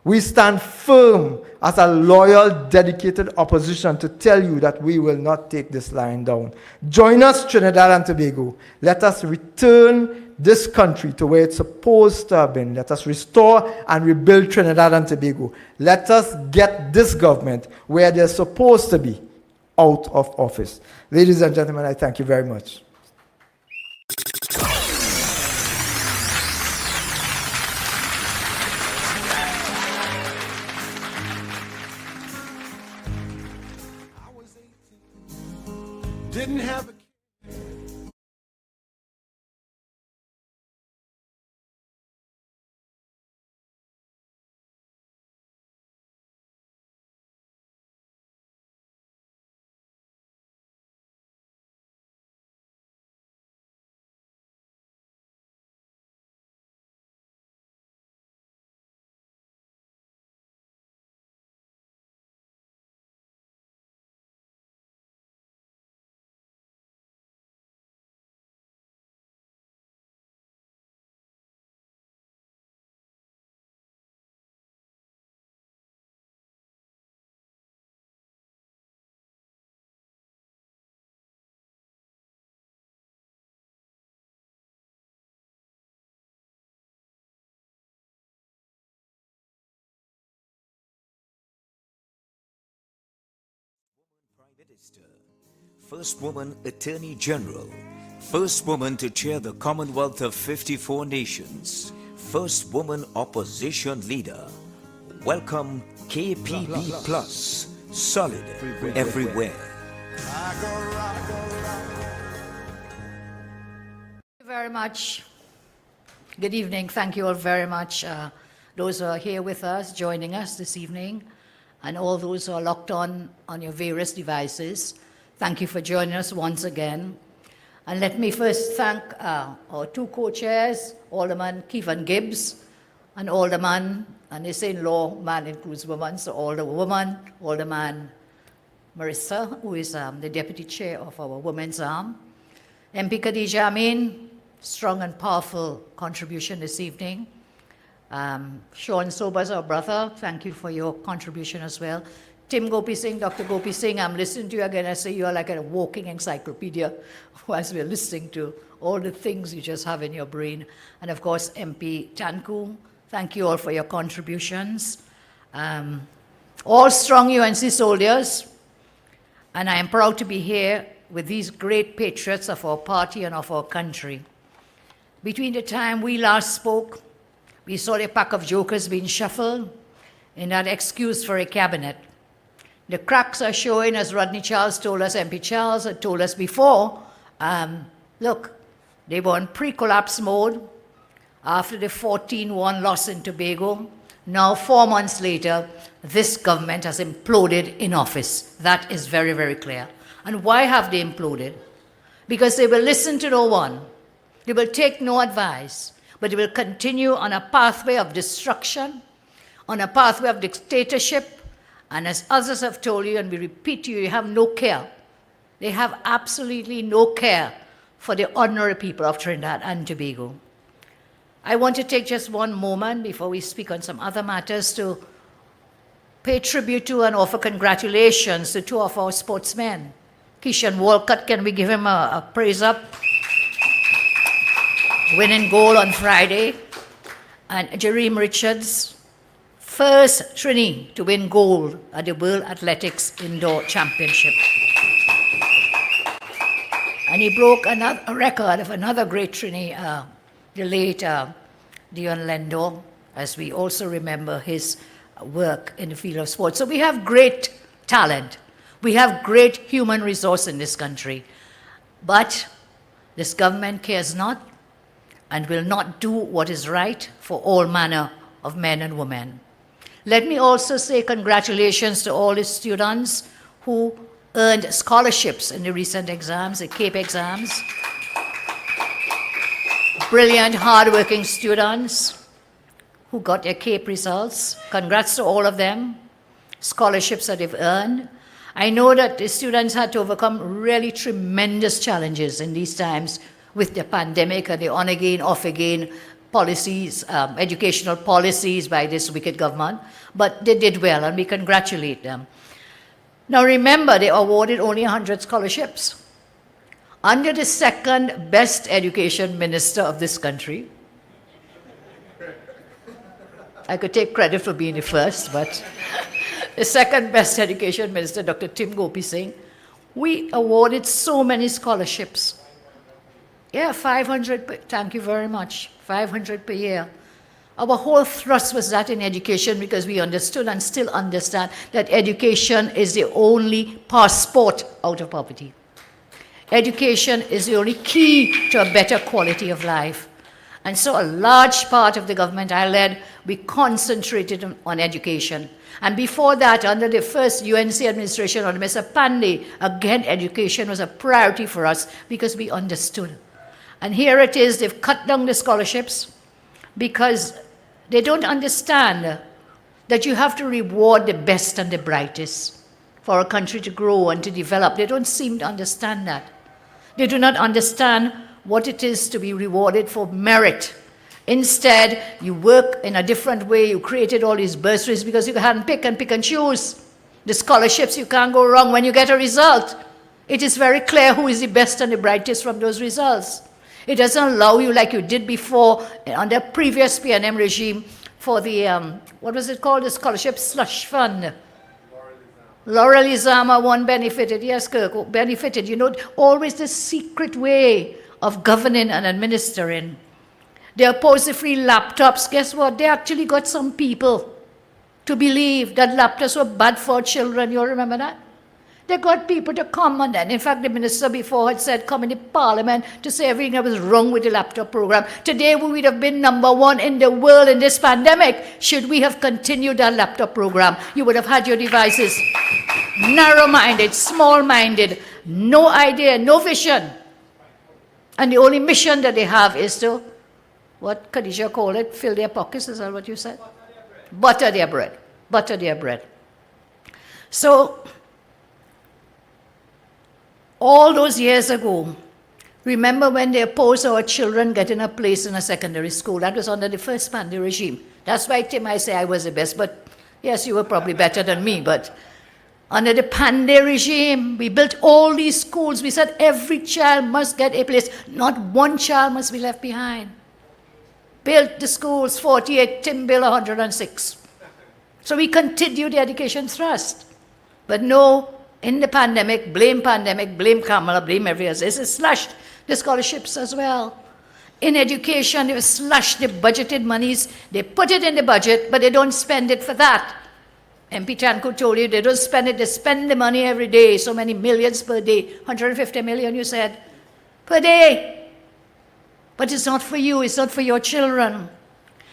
We stand firm as a loyal, dedicated opposition to tell you that we will not take this line down. Join us, Trinidad and Tobago. Let us return this country to where it's supposed to have been. Let us restore and rebuild Trinidad and Tobago. Let us get this government where they're supposed to be, out of office. Ladies and gentlemen, I thank you very much.
Didn't have a
Minister, First Woman Attorney General, First Woman to chair the Commonwealth of 54 Nations, First Woman Opposition Leader. Welcome KPB Plus, solid everywhere.
Thank you very much. Good evening. Thank you all very much. Those who are here with us, joining us this evening, and all those who are locked on your various devices. Thank you for joining us once again. And let me first thank our two co-chairs, Alderman Kevin Gibbs and Alderman, and they say in-law, man includes woman, so Alderman Marissa, who is the deputy chair of our women's arm. MP Khadija Amin, strong and powerful contribution this evening. Sean Sobers, our brother, thank you for your contribution as well. Tim Gopi Singh, Dr. Gopi Singh, I'm listening to you again. I say you are like a walking encyclopedia whilst we're listening to all the things you just have in your brain. And of course, MP Tanku, thank you all for your contributions. All strong UNC soldiers, and I am proud to be here with these great patriots of our party and of our country. Between the time we last spoke, we saw a pack of jokers being shuffled in that excuse for a cabinet. The cracks are showing, as Rodney Charles told us, MP Charles had told us before, Look, they were in pre-collapse mode after the 14-1 loss in Tobago. Now, 4 months later, this government has imploded in office. That is very, very clear. And why have they imploded? Because they will listen to no one. They will take no advice, but they will continue on a pathway of destruction, on a pathway of dictatorship. And as others have told you, and we repeat to you, you have no care. They have absolutely no care for the ordinary people of Trinidad and Tobago. I want to take just one moment before we speak on some other matters to pay tribute to and offer congratulations to two of our sportsmen. Keishan Walcott, can we give him a praise up? Winning goal on Friday. And Jareem Richards, first Trini to win gold at the World Athletics Indoor Championship. And he broke a record of another great Trini, the late Dion Lendo, as we also remember his work in the field of sports. So we have great talent. We have great human resource in this country. But this government cares not and will not do what is right for all manner of men and women. Let me also say congratulations to all the students who earned scholarships in the recent exams, the CAPE exams. Brilliant, hardworking students who got their CAPE results. Congrats to all of them. Scholarships that they've earned. I know that the students had to overcome really tremendous challenges in these times with the pandemic and the on-again, off-again policies, educational policies by this wicked government. But they did well, and we congratulate them. Now remember, they awarded only 100 scholarships. Under the second best education minister of this country, I could take credit for being the first, but the second best education minister, Dr. Tim Gopi Singh, we awarded so many scholarships. Yeah, 500, thank you very much, 500 per year. Our whole thrust was that in education because we understood and still understand that education is the only passport out of poverty. Education is the only key to a better quality of life. And so a large part of the government I led, we concentrated on education. And before that, under the first UNC administration under Mr. Pandey, again, education was a priority for us because we understood. And here it is, they've cut down the scholarships because they don't understand that you have to reward the best and the brightest for a country to grow and to develop. They don't seem to understand that. They do not understand what it is to be rewarded for merit. Instead, you work in a different way. You created all these bursaries because you can pick and choose. The scholarships, you can't go wrong when you get a result. It is very clear who is the best and the brightest from those results. It doesn't allow you, like you did before under previous PNM regime, for the, what was it called, the scholarship slush fund. Laurel Izama one benefited, yes, Kirk, benefited. You know, always the secret way of governing and administering. They oppose the free laptops. Guess what? They actually got some people to believe that laptops were bad for children. You all remember that? They got people to come and then, in fact, the minister before had said, come in the parliament to say everything that was wrong with the laptop program. Today, we would have been #1 in the world in this pandemic. Should we have continued that laptop program? You would have had your devices narrow-minded, small-minded, no idea, no vision. And the only mission that they have is to, what Khadija called it, fill their pockets, is that what you said? Butter their bread. Butter their bread. So, all those years ago, remember when they opposed our children getting a place in a secondary school? That was under the first Pandey regime. That's why, Tim, I say I was the best, but yes, you were probably better than me, but under the Pandey regime, we built all these schools. We said every child must get a place. Not one child must be left behind. Built the schools, 48, Tim built 106. So we continued the education thrust. But no, in the pandemic, blame Kamala, blame everyone else. It's slashed the scholarships as well. In education, they slashed the budgeted monies. They put it in the budget, but they don't spend it for that. MP Tanku told you they don't spend it, they spend the money every day, so many millions per day, 150 million you said. per day. But it's not for you, it's not for your children.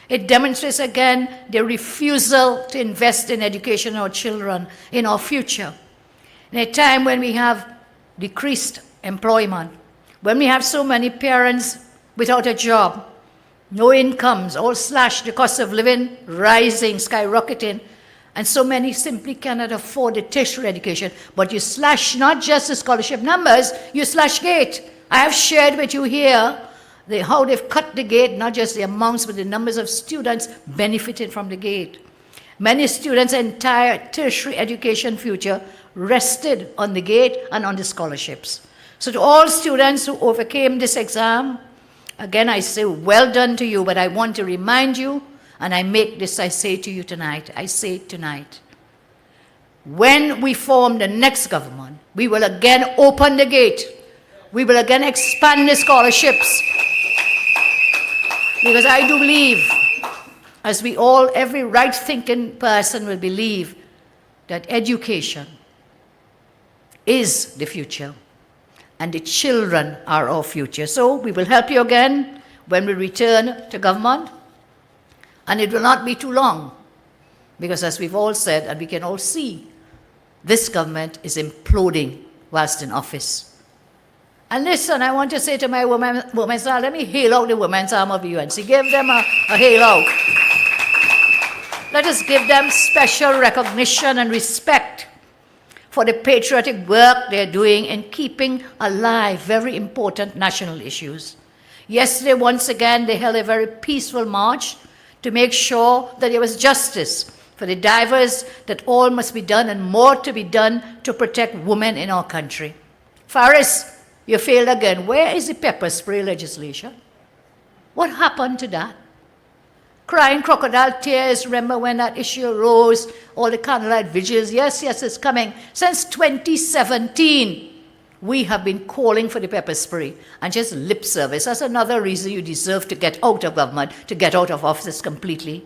It demonstrates again the refusal to invest in education of our children, in our future. In a time when we have decreased employment, when we have so many parents without a job, no incomes, all slashed, the cost of living rising, skyrocketing, and so many simply cannot afford the tertiary education. But you slash not just the scholarship numbers, you slash GATE. I have shared with you here how they've cut the GATE, not just the amounts, but the numbers of students benefited from the GATE. Many students' entire tertiary education future rested on the GATE and on the scholarships. So to all students who overcame this exam, again I say well done to you, but I want to remind you, and I say to you tonight, I say it tonight. When we form the next government, we will again open the GATE. We will again expand the scholarships. Because I do believe, as we all, every right-thinking person will believe, that education is the future, and the children are our future. So we will help you again when we return to government, and it will not be too long, because as we've all said, and we can all see, this government is imploding whilst in office. And listen, I want to say to my women's arm, let me hail out the women's arm of the UNC. Give them a hail out. Let us give them special recognition and respect for the patriotic work they're doing in keeping alive very important national issues. Yesterday, once again, they held a very peaceful march to make sure that there was justice for the divers, that all must be done and more to be done to protect women in our country. Faris, you failed again. Where is the pepper spray legislation? What happened to that? Crying crocodile tears, remember when that issue arose, all the candlelight vigils, yes, it's coming. Since 2017, we have been calling for the pepper spray, and just lip service. That's another reason you deserve to get out of government, to get out of office completely.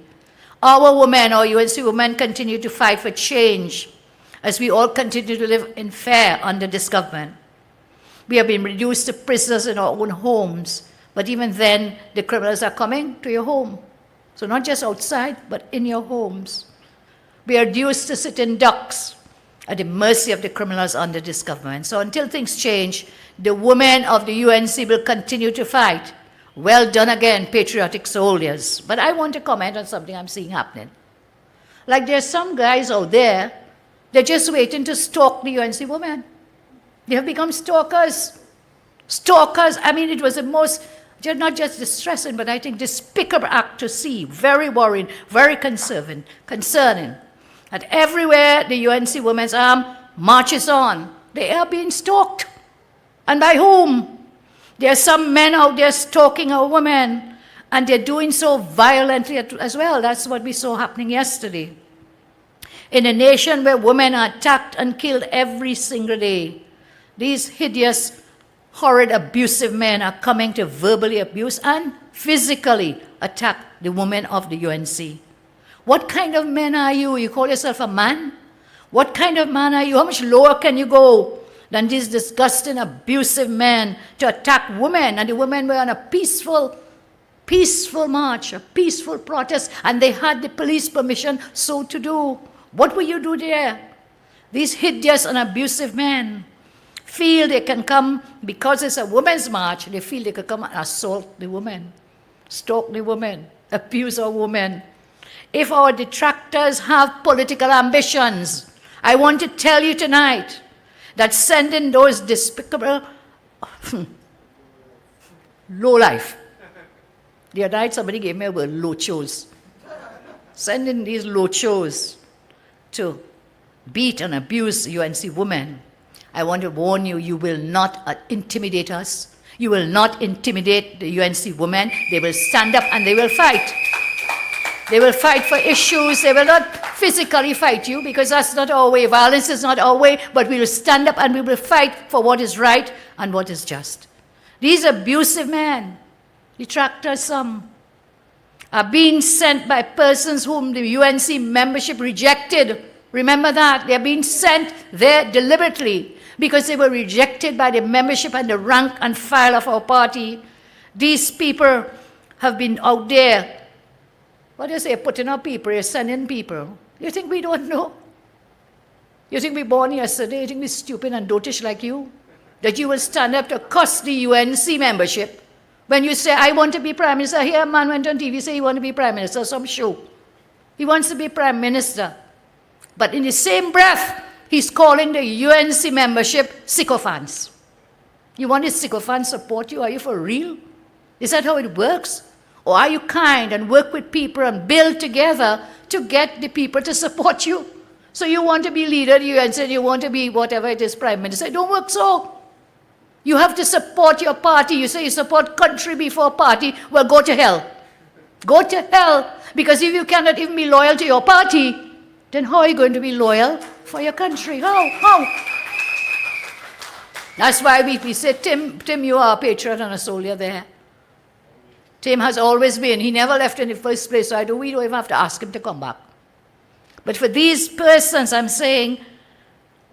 Our women, our UNC women, continue to fight for change as we all continue to live in fear under this government. We have been reduced to prisoners in our own homes, but even then, the criminals are coming to your home. So not just outside, but in your homes. We are reduced to sit in docks at the mercy of the criminals under this government. So until things change, the women of the UNC will continue to fight. Well done again, patriotic soldiers. But I want to comment on something I'm seeing happening. Like there's some guys out there, they're just waiting to stalk the UNC women. They have become stalkers. Stalkers, I mean, it was the most, not just distressing, but I think despicable act to see. Very worrying, very concerning. That everywhere the UNC Women's Arm marches on, they are being stalked. And by whom? There are some men out there stalking our women, and they're doing so violently as well. That's what we saw happening yesterday. In a nation where women are attacked and killed every single day, these hideous, horrid, abusive men are coming to verbally abuse and physically attack the women of the UNC. What kind of men are you? You call yourself a man? What kind of man are you? How much lower can you go than these disgusting, abusive men to attack women? And the women were on a peaceful march, a peaceful protest, and they had the police permission so to do. What will you do there? These hideous and abusive men feel they can come, because it's a women's march, they feel they can come and assault the women, stalk the women, abuse our women. If our detractors have political ambitions, I want to tell you tonight that sending those despicable lowlife, the other night somebody gave me a word, lochos, sending these lochos to beat and abuse UNC women, I want to warn you, you will not intimidate us. You will not intimidate the UNC women. They will stand up and they will fight. They will fight for issues. They will not physically fight you, because that's not our way. Violence is not our way, but we will stand up and we will fight for what is right and what is just. These abusive men, detractors some, are being sent by persons whom the UNC membership rejected. Remember that. They are being sent there deliberately because they were rejected by the membership and the rank and file of our party. These people have been out there, what do you say, putting up people, you're sending people. You think we don't know? You think we born yesterday? You think we're stupid and dotish like you? That you will stand up to cuss the UNC membership when you say, I want to be Prime Minister. Here a man went on TV say he wants to be Prime Minister, some show. He wants to be Prime Minister. But in the same breath, he's calling the UNC membership sycophants. You want the sycophants to support you? Are you for real? Is that how it works? Or are you kind and work with people and build together to get the people to support you? So you want to be leader of the UNC, you want to be whatever it is, Prime Minister. It don't work so. You have to support your party. You say you support country before party. Well, go to hell. Go to hell. Because if you cannot even be loyal to your party, then how are you going to be loyal for your country? How? That's why we say, Tim, you are a patriot and a soldier there. Tim has always been. He never left in the first place, so we don't even have to ask him to come back. But for these persons, I'm saying,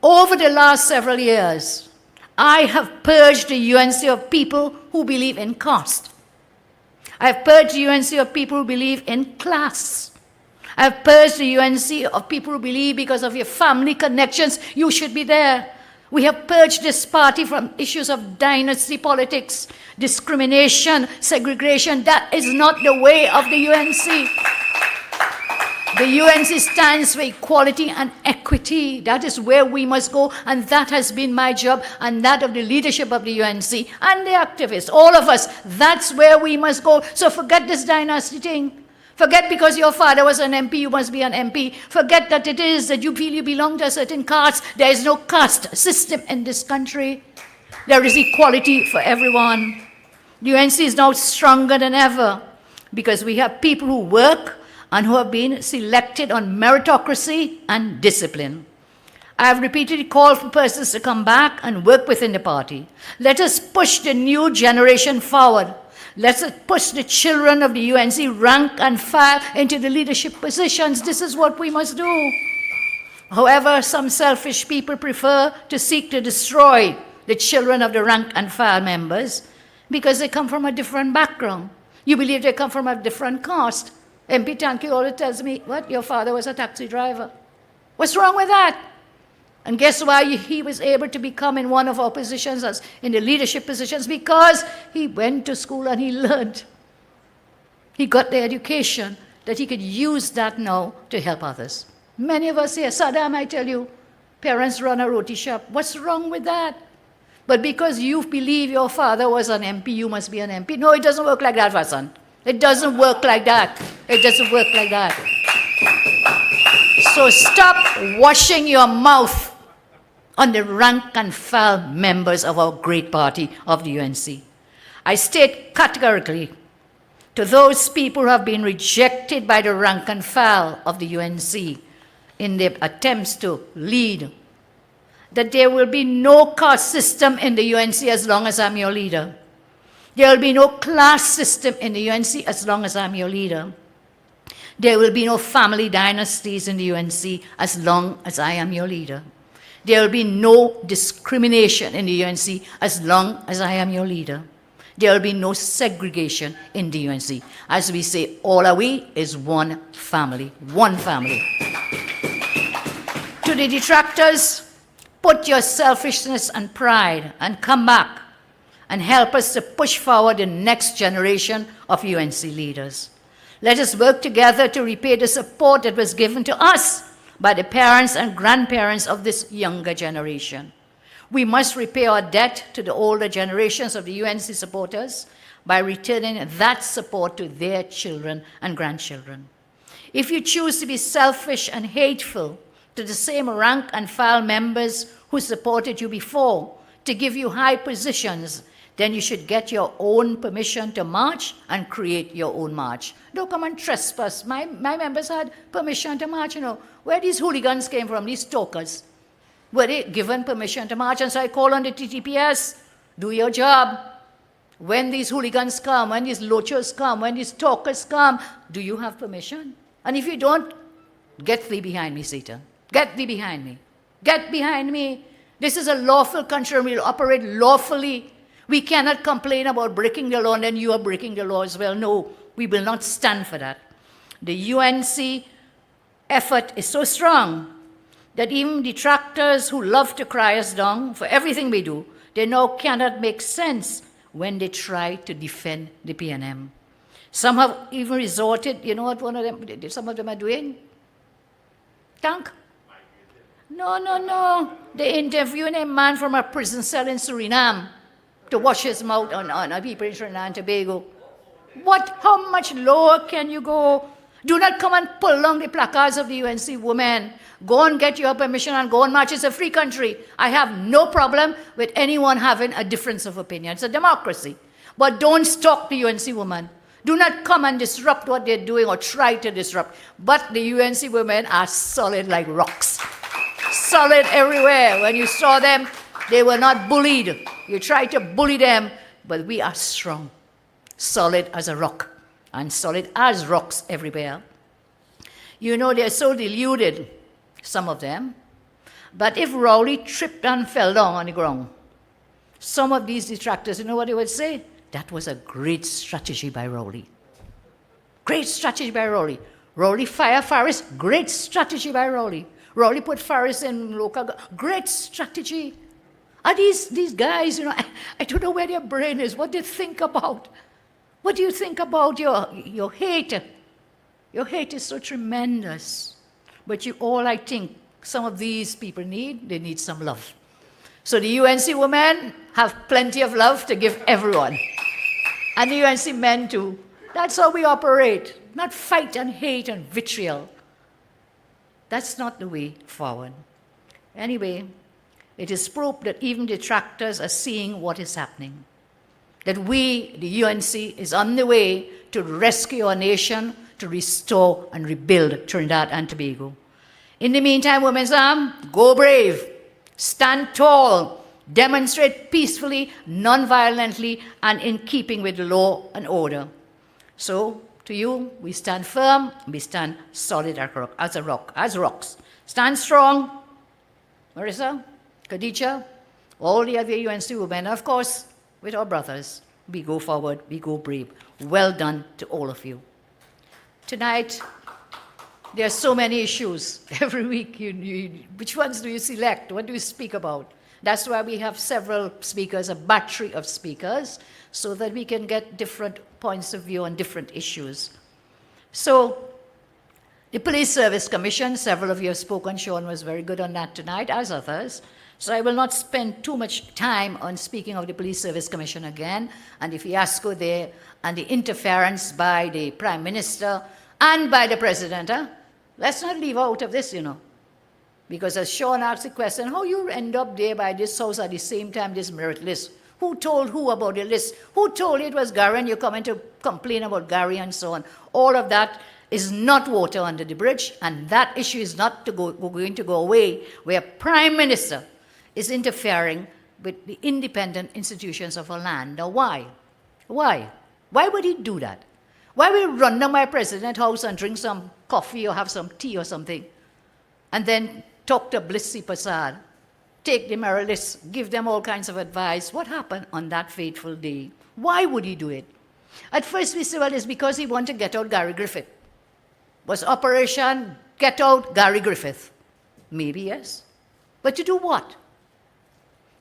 over the last several years, I have purged the UNC of people who believe in caste. I have purged the UNC of people who believe in class. I have purged the UNC of people who believe because of your family connections, you should be there. We have purged this party from issues of dynasty politics, discrimination, segregation. That is not the way of the UNC. The UNC stands for equality and equity. That is where we must go, and that has been my job, and that of the leadership of the UNC and the activists, all of us. That's where we must go. So forget this dynasty thing. Forget because your father was an MP, you must be an MP. Forget that it is that you feel you belong to a certain caste. There is no caste system in this country. There is equality for everyone. The UNC is now stronger than ever because we have people who work and who have been selected on meritocracy and discipline. I have repeatedly called for persons to come back and work within the party. Let us push the new generation forward. Let us push the children of the UNC rank and file into the leadership positions. This is what we must do. However, some selfish people prefer to seek to destroy the children of the rank and file members because they come from a different background. You believe they come from a different caste. MP Tanki always tells me, what, your father was a taxi driver. What's wrong with that? And guess why he was able to become in one of our positions, as in the leadership positions? Because he went to school and he learned. He got the education that he could use that now to help others. Many of us here, Saddam, I tell you, parents run a roti shop. What's wrong with that? But because you believe your father was an MP, you must be an MP. No, it doesn't work like that, Vasan. It doesn't work like that. It doesn't work like that. So stop washing your mouth on the rank and file members of our great party of the UNC. I state categorically to those people who have been rejected by the rank and file of the UNC in their attempts to lead, that there will be no caste system in the UNC as long as I'm your leader. There will be no class system in the UNC as long as I'm your leader. There will be no family dynasties in the UNC as long as I am your leader. There will be no discrimination in the UNC as long as I am your leader. There will be no segregation in the UNC. As we say, all are we is one family, one family. To the detractors, put your selfishness and pride and come back and help us to push forward the next generation of UNC leaders. Let us work together to repay the support that was given to us by the parents and grandparents of this younger generation. We must repay our debt to the older generations of the UNC supporters by returning that support to their children and grandchildren. If you choose to be selfish and hateful to the same rank and file members who supported you before to give you high positions, then you should get your own permission to march and create your own march. Don't come and trespass. My members had permission to march, Where these hooligans came from, these stalkers, were they given permission to march? And so I call on the TTPS, do your job. When these hooligans come, when these lochos come, when these stalkers come, do you have permission? And if you don't, get thee behind me, Satan. Get thee behind me. Get behind me. This is a lawful country and we'll operate lawfully. We cannot complain about breaking the law and then you are breaking the law as well. No, we will not stand for that. The UNC effort is so strong that even detractors who love to cry us down for everything we do, they now cannot make sense when they try to defend the PNM. Some have even resorted, you know what some of them are doing? Tank? No. They interviewing a man from a prison cell in Suriname to wash his mouth on people in Trinidad and Tobago. How much lower can you go? Do not come and pull along the placards of the UNC women. Go and get your permission and go and march. It's a free country. I have no problem with anyone having a difference of opinion. It's a democracy. But don't stalk the UNC woman. Do not come and disrupt what they're doing or try to disrupt. But the UNC women are solid like rocks. Solid everywhere. When you saw them, they were not bullied. You tried to bully them, but we are strong. Solid as a rock. And solid as rocks everywhere. You know, they're so deluded, some of them. But if Rowley tripped and fell down on the ground, some of these detractors, you know what they would say? That was a great strategy by Rowley. Great strategy by Rowley. Rowley fire Faris, great strategy by Rowley. Rowley put Faris in local, great strategy. Are these guys, you know, I don't know where their brain is, what they think about. What do you think about your hate? Your hate is so tremendous. But I think some of these people they need some love. So the UNC women have plenty of love to give everyone. And the UNC men too. That's how we operate. Not fight and hate and vitriol. That's not the way forward. Anyway, it is proof that even detractors are seeing what is happening. That we, the UNC, is on the way to rescue our nation, to restore and rebuild Trinidad and Tobago. In the meantime, Women's Arm, go brave, stand tall, demonstrate peacefully, non-violently, and in keeping with the law and order. So, to you, we stand firm, we stand solid as rocks. Stand strong, Marissa, Khadija, all the other UNC women, of course, with our brothers, we go forward, we go brave. Well done to all of you. Tonight, there are so many issues. Every week, which ones do you select? What do you speak about? That's why we have several speakers, a battery of speakers, so that we can get different points of view on different issues. So, the Police Service Commission, several of you have spoken. Sean was very good on that tonight, as others. So I will not spend too much time on speaking of the Police Service Commission again, and the fiasco there, and the interference by the Prime Minister and by the President. Let's not leave out of this, you know. Because as Sean asked the question, how you end up there by this house at the same time, this merit list? Who told who about the list? Who told it was Gary and you're coming to complain about Gary and so on? All of that is not water under the bridge, and that issue is not going to go away, where Prime Minister is interfering with the independent institutions of our land. Now, why? Why? Why would he do that? Why would he run down my president's house and drink some coffee or have some tea or something, and then talk to Blissy Prasad, take the merit list, give them all kinds of advice? What happened on that fateful day? Why would he do it? At first we said, well, it's because he wanted to get out Gary Griffith. Was Operation Get Out Gary Griffith? Maybe yes. But to do what?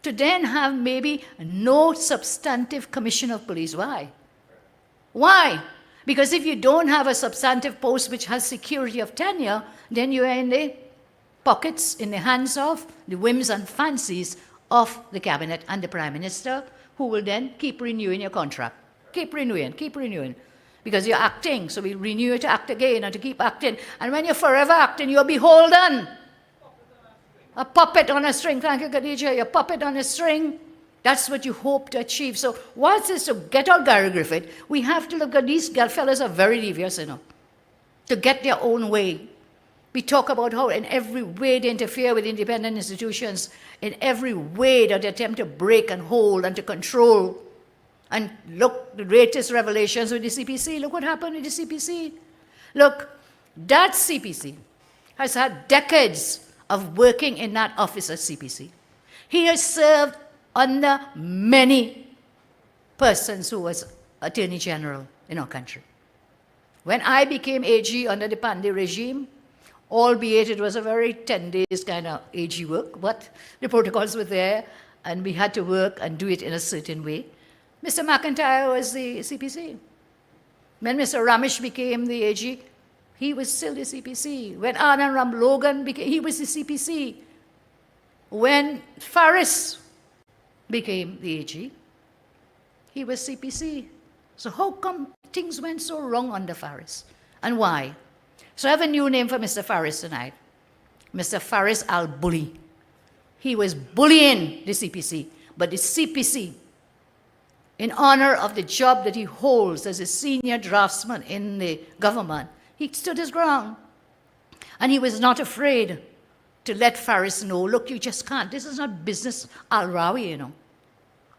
To then have maybe no substantive commission of police. Why? Why? Because if you don't have a substantive post which has security of tenure, then you are in the pockets, in the hands of the whims and fancies of the cabinet and the Prime Minister, who will then keep renewing your contract. Keep renewing. Because you're acting, so we renew you to act again and to keep acting. And when you're forever acting, you're beholden. A puppet on a string. Thank you, Khadija. A puppet on a string. That's what you hope to achieve. So once it's to get out Gary Griffith, we have to look at these fellas are very devious, you know, to get their own way. We talk about how in every way they interfere with independent institutions, in every way that they attempt to break and hold and to control. And look, the latest revelations with the CPC. Look what happened with the CPC. Look, that CPC has had decades of working in that office as CPC. He has served under many persons who was Attorney General in our country. When I became AG under the Pandey regime, albeit it was a very 10 days kind of AG work, but the protocols were there and we had to work and do it in a certain way. Mr. McIntyre was the CPC. When Mr. Ramesh became the AG, he was still the CPC. When Anand Ram Logan became, he was the CPC. When Faris became the AG, he was CPC. So how come things went so wrong under Faris? And why? So I have a new name for Mr. Faris tonight. Mr. Faris al-Bully. He was bullying the CPC, but the CPC, in honor of the job that he holds as a senior draftsman in the government, he stood his ground. And he was not afraid to let Faris know, look, you just can't. This is not business Al-Rawi, you know.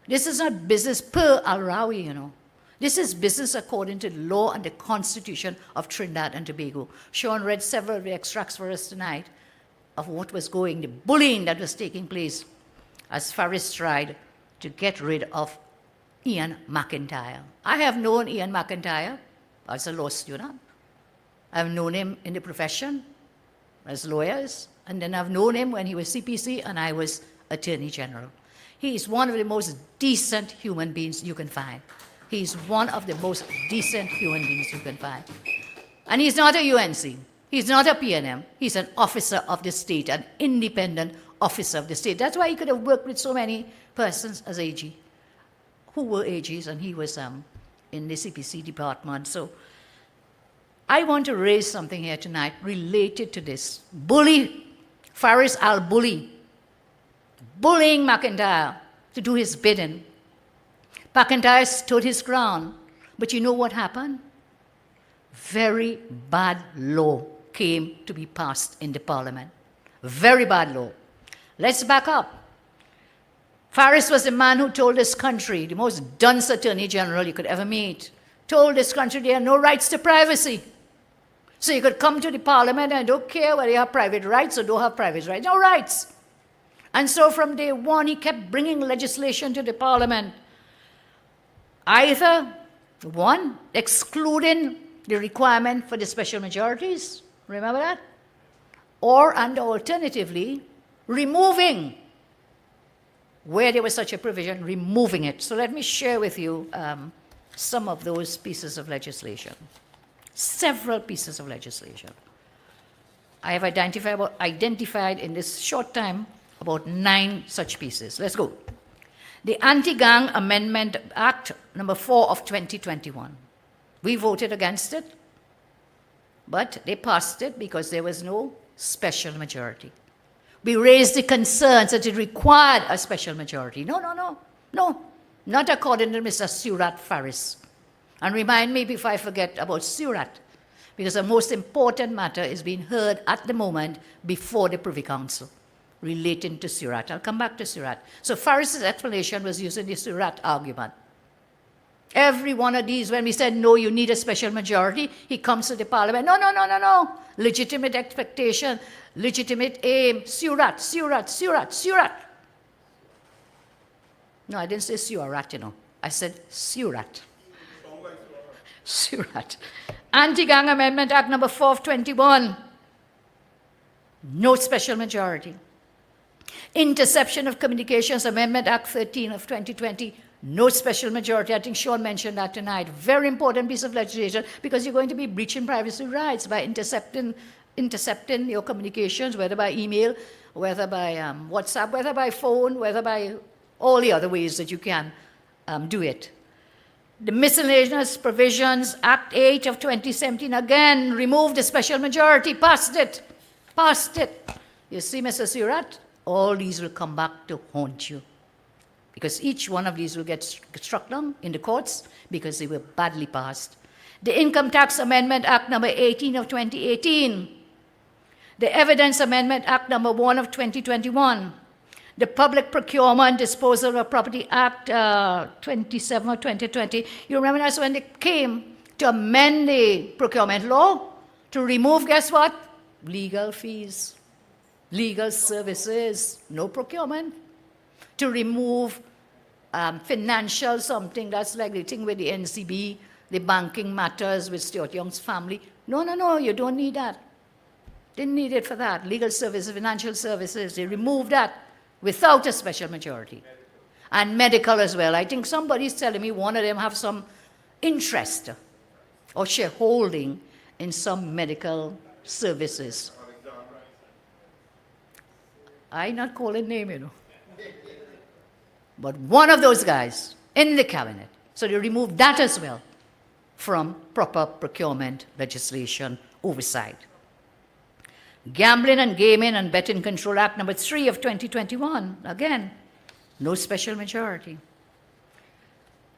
This is not business per Al-Rawi, you know. This is business according to the law and the Constitution of Trinidad and Tobago. Sean read several of the extracts for us tonight of what was going, the bullying that was taking place as Faris tried to get rid of Ian McIntyre. I have known Ian McIntyre as a law student. I've known him in the profession as lawyers, and then I've known him when he was CPC and I was Attorney General. He is one of the most decent human beings you can find. He's one of the most decent human beings you can find. And he's not a UNC. He's not a PNM. He's an officer of the state, an independent officer of the state. That's why he could have worked with so many persons as AG, who were AGs, and he was in the CPC department. So I want to raise something here tonight related to this. Bully, Faris al-Bully, bullying McIntyre to do his bidding. McIntyre stood his ground. But you know what happened? Very bad law came to be passed in the parliament. Very bad law. Let's back up. Faris was the man who told this country, the most dunce attorney general you could ever meet, told this country they had no rights to privacy. So you could come to the parliament and don't care whether you have private rights or don't have private rights. No rights. And so from day one, he kept bringing legislation to the parliament. Either, one, excluding the requirement for the special majorities, remember that? And alternatively, removing, where there was such a provision, removing it. So let me share with you some of those pieces of legislation. Several pieces of legislation. I have identified in this short time about 9 such pieces. Let's go. The Anti-Gang Amendment Act number 4 of 2021. We voted against it, but they passed it because there was no special majority. We raised the concerns that it required a special majority. No, not according to Mr. Surat Faris. And remind me before I forget about Surat, because the most important matter is being heard at the moment before the Privy Council relating to Surat. I'll come back to Surat. So Faris's explanation was using the Surat argument. Every one of these, when we said, no, you need a special majority, he comes to the parliament. No. Legitimate expectation, legitimate aim, Surat. No, I didn't say Surat, you know. I said Surat. Surat. Anti-Gang Amendment Act number 4 of 21. No special majority. Interception of Communications Amendment Act 13 of 2020. No special majority. I think Sean mentioned that tonight. Very important piece of legislation because you're going to be breaching privacy rights by intercepting your communications, whether by email, whether by WhatsApp, whether by phone, whether by all the other ways that you can do it. The Miscellaneous Provisions Act 8 of 2017, again, removed the special majority, passed it. You see, Mr. Surat, all these will come back to haunt you. Because each one of these will get struck down in the courts because they were badly passed. The Income Tax Amendment Act number 18 of 2018. The Evidence Amendment Act number 1 of 2021. The Public Procurement Disposal of Property Act 27 of 2020. You remember that's when they came to amend the procurement law to remove, guess what? Legal fees, legal services, no procurement. to remove financial something, that's like the thing with the NCB, the banking matters with Stuart Young's family. No, you don't need that. Didn't need it for that. Legal services, financial services, they removed that without a special majority. And medical as well. I think somebody's telling me one of them have some interest or shareholding in some medical services. I'm not calling name, you know. But one of those guys in the cabinet. So they removed that as well from proper procurement legislation oversight. Gambling and Gaming and Betting Control Act number 3 of 2021. Again, no special majority.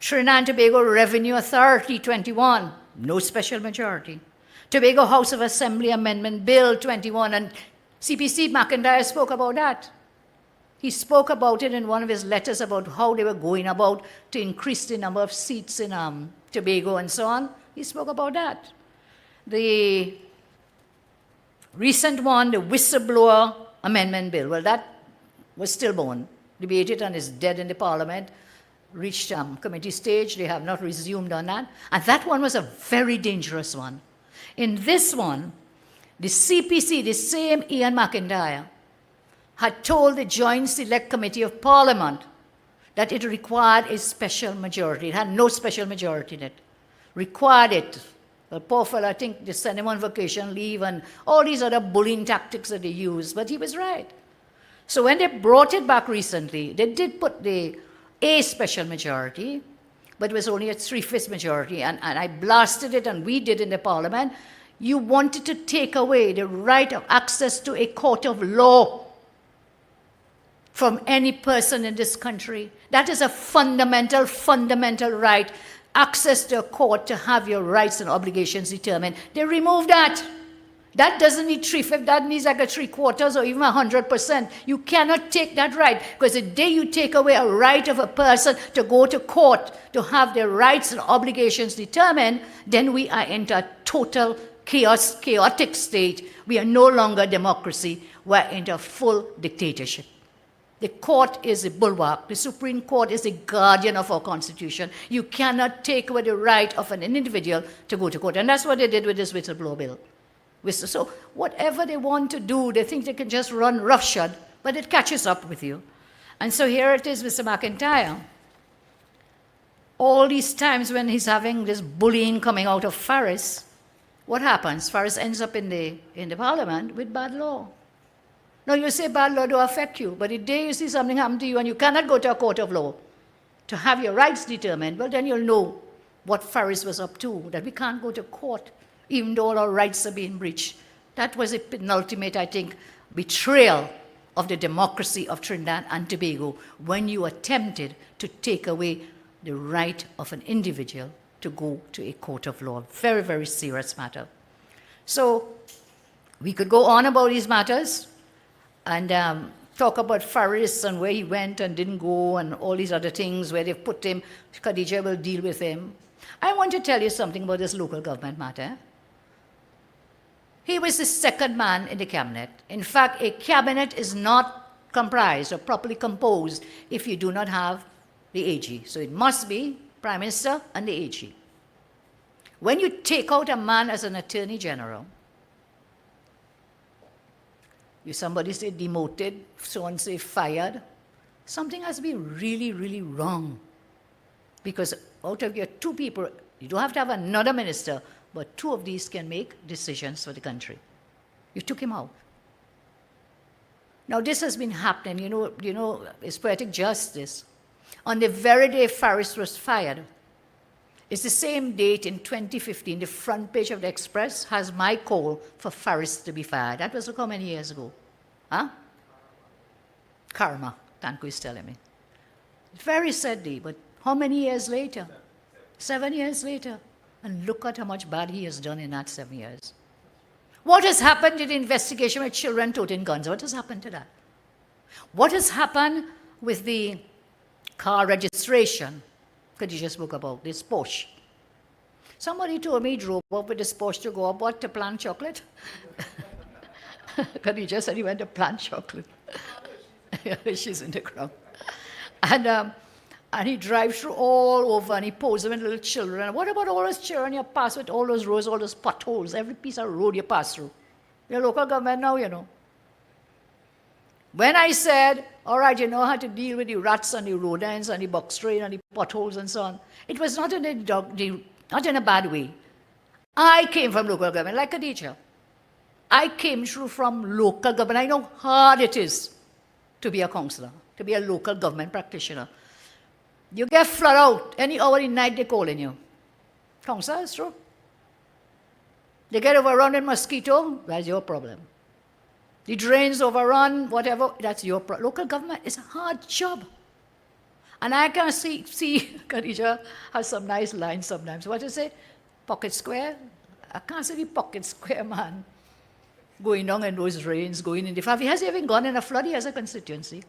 Trinidad and Tobago Revenue Authority 21. No special majority. Tobago House of Assembly Amendment Bill 21. And CPC McIntyre spoke about that. He spoke about it in one of his letters about how they were going about to increase the number of seats in Tobago and so on. He spoke about that. The recent one, the Whistleblower Amendment Bill, well, that was stillborn, debated and is dead in the Parliament, reached committee stage. They have not resumed on that. And that one was a very dangerous one. In this one, the CPC, the same Ian McIntyre, had told the Joint Select Committee of Parliament that it required a special majority. It had no special majority in it. Required it. The poor fellow, I think they sent him on vacation leave and all these other bullying tactics that they use, but he was right. So when they brought it back recently, they did put a special majority, but it was only a 3/5 majority, and I blasted it, and we did in the Parliament. You wanted to take away the right of access to a court of law from any person in this country. That is a fundamental right. Access to a court to have your rights and obligations determined. They removed that. That doesn't need 3/5, that needs like a 3/4 or even 100%. You cannot take that right, because the day you take away a right of a person to go to court to have their rights and obligations determined, then we are into a total chaotic state. We are no longer democracy, we're into full dictatorship. The court is a bulwark. The Supreme Court is the guardian of our Constitution. You cannot take away the right of an individual to go to court. And that's what they did with this whistleblower bill. So whatever they want to do, they think they can just run roughshod, but it catches up with you. And so here it is, Mr. McIntyre. All these times when he's having this bullying coming out of Faris, what happens? Faris ends up in the Parliament with bad law. Now, you say bad law don't affect you, but the day you see something happen to you and you cannot go to a court of law to have your rights determined, well, then you'll know what Faris was up to, that we can't go to court even though all our rights are being breached. That was a penultimate, I think, betrayal of the democracy of Trinidad and Tobago when you attempted to take away the right of an individual to go to a court of law. Very, very serious matter. So we could go on about these matters and talk about Faris and where he went and didn't go and all these other things where they've put him. Khadija will deal with him. I want to tell you something about this local government matter. He was the second man in the cabinet. In fact, a cabinet is not comprised or properly composed if you do not have the AG. So it must be Prime Minister and the AG. When you take out a man as an Attorney General, if somebody say demoted, someone say fired, something has to be really, really wrong. Because out of your two people, you don't have to have another minister, but two of these can make decisions for the country. You took him out. Now this has been happening, you know, it's poetic justice. On the very day Faris was fired, it's the same date in 2015, the front page of the Express has my call for Faris to be fired. That was how many years ago? Huh? Karma, Tanku is telling me. Very sadly, but how many years later? 7 years later. And look at how much bad he has done in that 7 years. What has happened to the investigation with children toting guns? What has happened to that? What has happened with the car registration? Khadija spoke about this Porsche. Somebody told me he drove up with this Porsche to go up, what, to Plant Chocolate? Khadija said he went to Plant Chocolate. She's in the crowd. And he drives through all over and he poses them in little children. And what about all those children you pass with, all those roads, all those potholes, every piece of road you pass through? You're local government now, you know. When I said, all right, you know how to deal with the rats and the rodents and the box train and the potholes and so on, it was not in a bad way. I came from local government like a teacher. I came through from local government. I know how hard it is to be a councillor, to be a local government practitioner. You get flood out any hour in the night, they're calling you. Councillor, it's true. They get overrun with mosquito, that's your problem. The drains overrun, whatever, that's your problem. Local government is a hard job. And I can see Khadija has some nice lines sometimes. What is it? Pocket square? I can't see the pocket square man going down in those drains, going in the flood. Has he even gone in a flood? He has a constituency.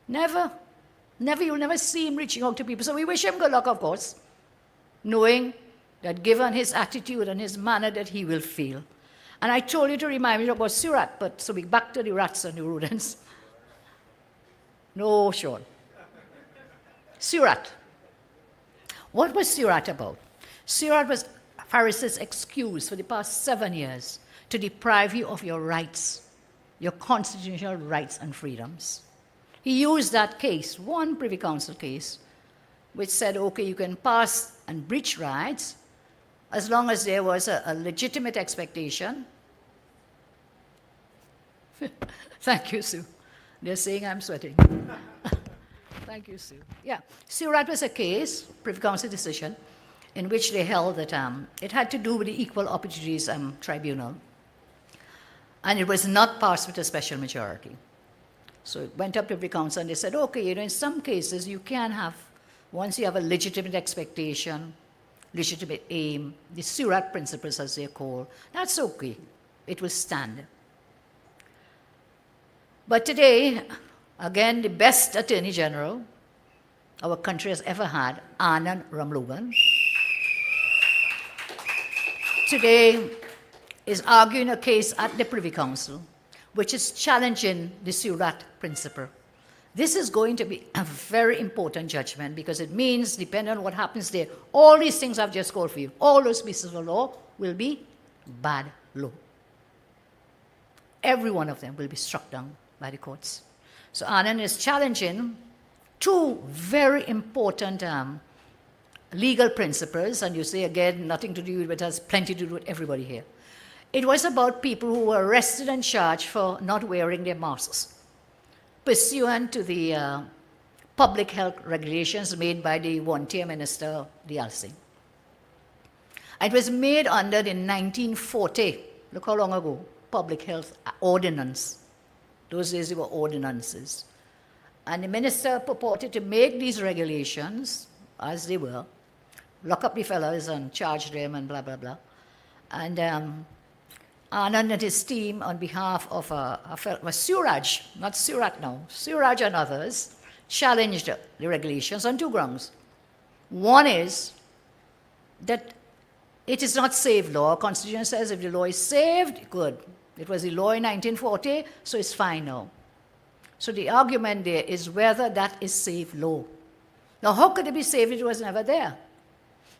Never. Never, you'll never see him reaching out to people. So we wish him good luck, of course, knowing that given his attitude and his manner that he will fail. And I told you to remind me about Surat, but so we back to the rats and the rodents. No, Sean. Surat. What was Surat about? Surat was Faris's excuse for the past 7 years to deprive you of your rights, your constitutional rights and freedoms. He used that case, one Privy Council case, which said, okay, you can pass and breach rights as long as there was a legitimate expectation. Thank you, Sue. They're saying I'm sweating. Thank you, Sue. Yeah, Surat was a case, Privy Council decision, in which they held that it had to do with the Equal Opportunities Tribunal, and it was not passed with a special majority. So it went up to the council and they said, okay, you know, in some cases you can have, once you have a legitimate expectation, legitimate aim, the Surat principles as they're called, that's okay. It will stand. But today, again, the best Attorney General our country has ever had, Anand Ramlogan, today is arguing a case at the Privy Council which is challenging the Surat principle. This is going to be a very important judgment because it means, depending on what happens there, all these things I've just called for you, all those pieces of law will be bad law. Every one of them will be struck down by the courts. So Anand is challenging two very important legal principles, and you say again, nothing to do with it, has plenty to do with everybody here. It was about people who were arrested and charged for not wearing their masks, pursuant to the public health regulations made by the one-tier minister, Dayal Singh. It was made under the 1940, look how long ago, public health ordinance. Those days they were ordinances. And the minister purported to make these regulations, as they were, lock up the fellas and charge them and blah, blah, blah. And Anand and his team, on behalf of Suraj, not Surat now, Suraj and others, challenged the regulations on two grounds. One is that it is not saved law. Our Constitution says if the law is saved, good. It was the law in 1940, so it's fine now. So the argument there is whether that is saved law. Now, how could it be saved if it was never there?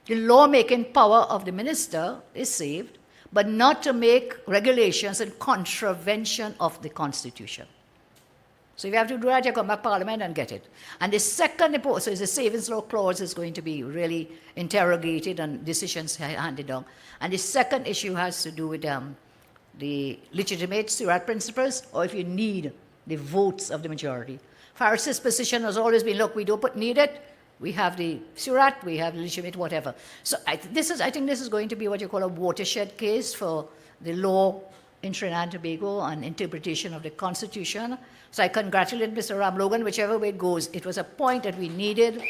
The lawmaking power of the minister is saved, but not to make regulations in contravention of the Constitution. So if you have to do that, you come back to Parliament and get it. And the second, so the savings law clause is going to be really interrogated and decisions handed down. And the second issue has to do with the legitimate Surat principles, or if you need the votes of the majority. Faris's position has always been, look, we don't need it. We have the Surat, we have the legitimate whatever. So I think this is going to be what you call a watershed case for the law in Trinidad and Tobago on interpretation of the Constitution. So I congratulate Mr. Ramlogan, whichever way it goes. It was a point that we needed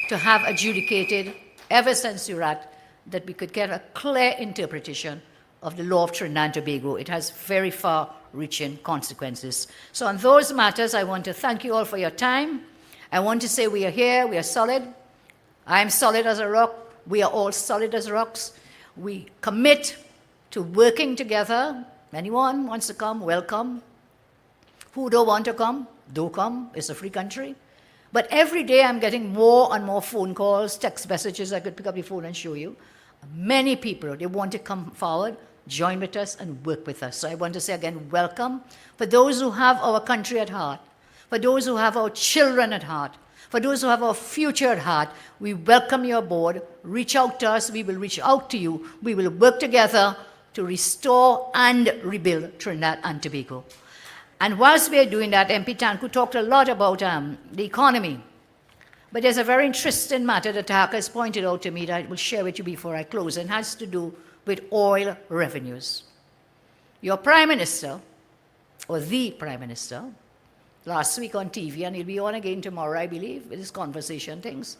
to have adjudicated ever since Surat, that we could get a clear interpretation of the law of Trinidad and Tobago. It has very far-reaching consequences. So on those matters, I want to thank you all for your time. I want to say we are here, we are solid. I'm solid as a rock. We are all solid as rocks. We commit to working together. Anyone wants to come, welcome. Who don't want to come, DOCOM is a free country. But every day I'm getting more and more phone calls, text messages. I could pick up the phone and show you. Many people, they want to come forward, join with us, and work with us. So I want to say again, welcome. For those who have our country at heart, for those who have our children at heart, for those who have our future at heart, we welcome you aboard. Reach out to us. We will reach out to you. We will work together to restore and rebuild Trinidad and Tobago. And whilst we are doing that, MP Tanku talked a lot about the economy. But there's a very interesting matter that Tahaka has pointed out to me that I will share with you before I close, and has to do with oil revenues. Your Prime Minister, or the Prime Minister, last week on TV, and he'll be on again tomorrow, I believe, with his conversation things,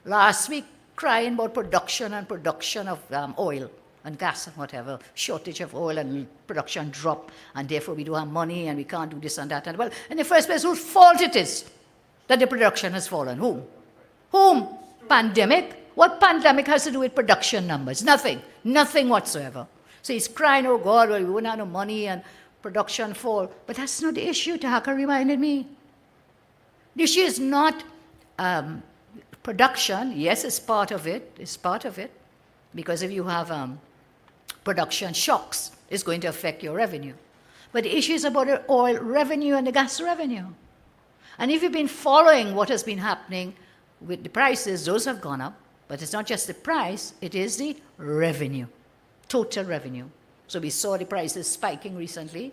last week crying about production of oil and gas and whatever, shortage of oil and production drop, and therefore we don't have money and we can't do this and that. And well, in the first place, whose fault it is that the production has fallen? Whom? Whom? Pandemic? What pandemic has to do with production numbers? Nothing. Nothing whatsoever. So he's crying, oh God, well, we won't have no money and production fall. But that's not the issue, Tahaka reminded me. The issue is not production. Yes, it's part of it. It's part of it. Because if you have production shocks, it's going to affect your revenue. But the issue is about the oil revenue and the gas revenue. And if you've been following what has been happening with the prices, those have gone up. But it's not just the price, it is the revenue, total revenue. So we saw the prices spiking recently.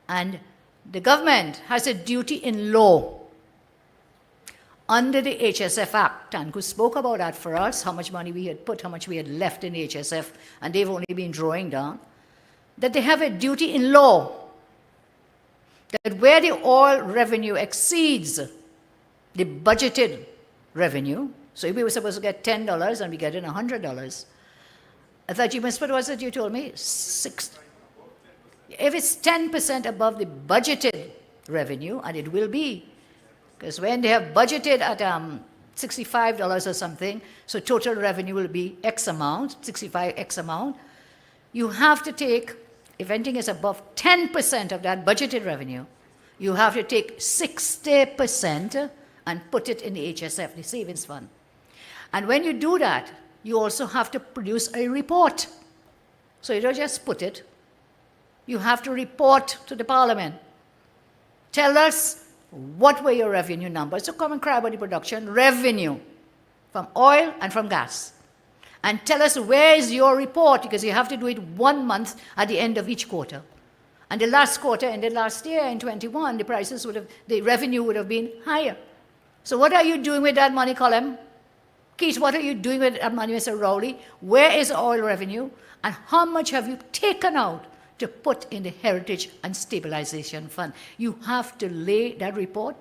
And the government has a duty in law under the HSF Act. Tanku spoke about that for us, how much money we had put, how much we had left in the HSF, and they've only been drawing down. That they have a duty in law that where the oil revenue exceeds the budgeted revenue, so if we were supposed to get $10 and we get in $100, I thought you must put, what was it you told me? If it's 10% above the budgeted revenue, and it will be, because when they have budgeted at $65 or something, so total revenue will be X amount, 65 X amount, you have to take, if anything is above 10% of that budgeted revenue, you have to take 60% and put it in the HSF, the savings fund. And when you do that, you also have to produce a report. So you don't just put it. You have to report to the Parliament. Tell us what were your revenue numbers. So come and cry about the production revenue from oil and from gas. And tell us where is your report, because you have to do it 1 month at the end of each quarter. And the last quarter ended last year in 21, the revenue would have been higher. So what are you doing with that money, Colin? Keith, what are you doing with that money, Mr. Rowley? Where is oil revenue? And how much have you taken out to put in the Heritage and Stabilization Fund? You have to lay that report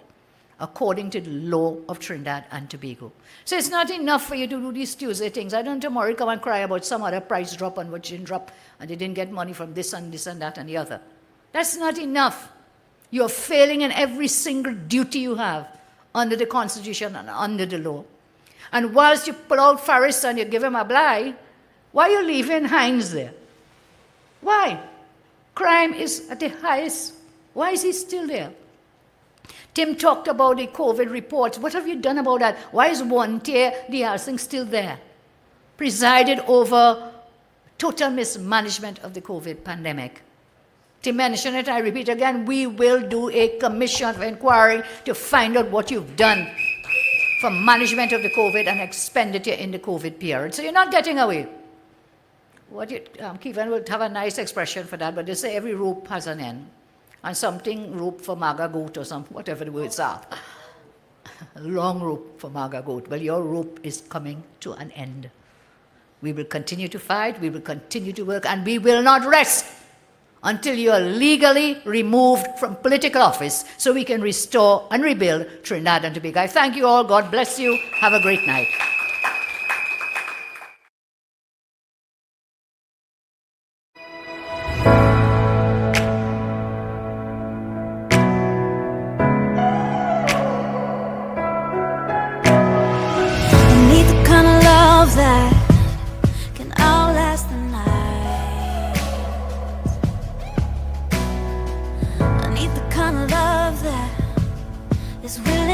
according to the law of Trinidad and Tobago. So it's not enough for you to do these Tuesday things. I don't tomorrow come and cry about some other price drop and what didn't drop, and they didn't get money from this and that and the other. That's not enough. You're failing in every single duty you have under the Constitution and under the law. And whilst you pull out Faris and you give him a blight, why are you leaving Hines there? Why? Crime is at the highest. Why is he still there? Tim talked about the COVID reports. What have you done about that? Why is Wantier Diasing still there? Presided over total mismanagement of the COVID pandemic. To mention it, I repeat again, we will do a commission of inquiry to find out what you've done for management of the COVID and expenditure in the COVID period. So you're not getting away. Kevin will have a nice expression for that, but they say every rope has an end. And something rope for Maga goat or whatever the words are. Long rope for Maga goat. Well, your rope is coming to an end. We will continue to fight, we will continue to work, and we will not rest until you are legally removed from political office so we can restore and rebuild Trinidad and Tobago. I thank you all. God bless you. Have a great night.
I need the kind of love that can outlast the night. I need the kind of love that is willing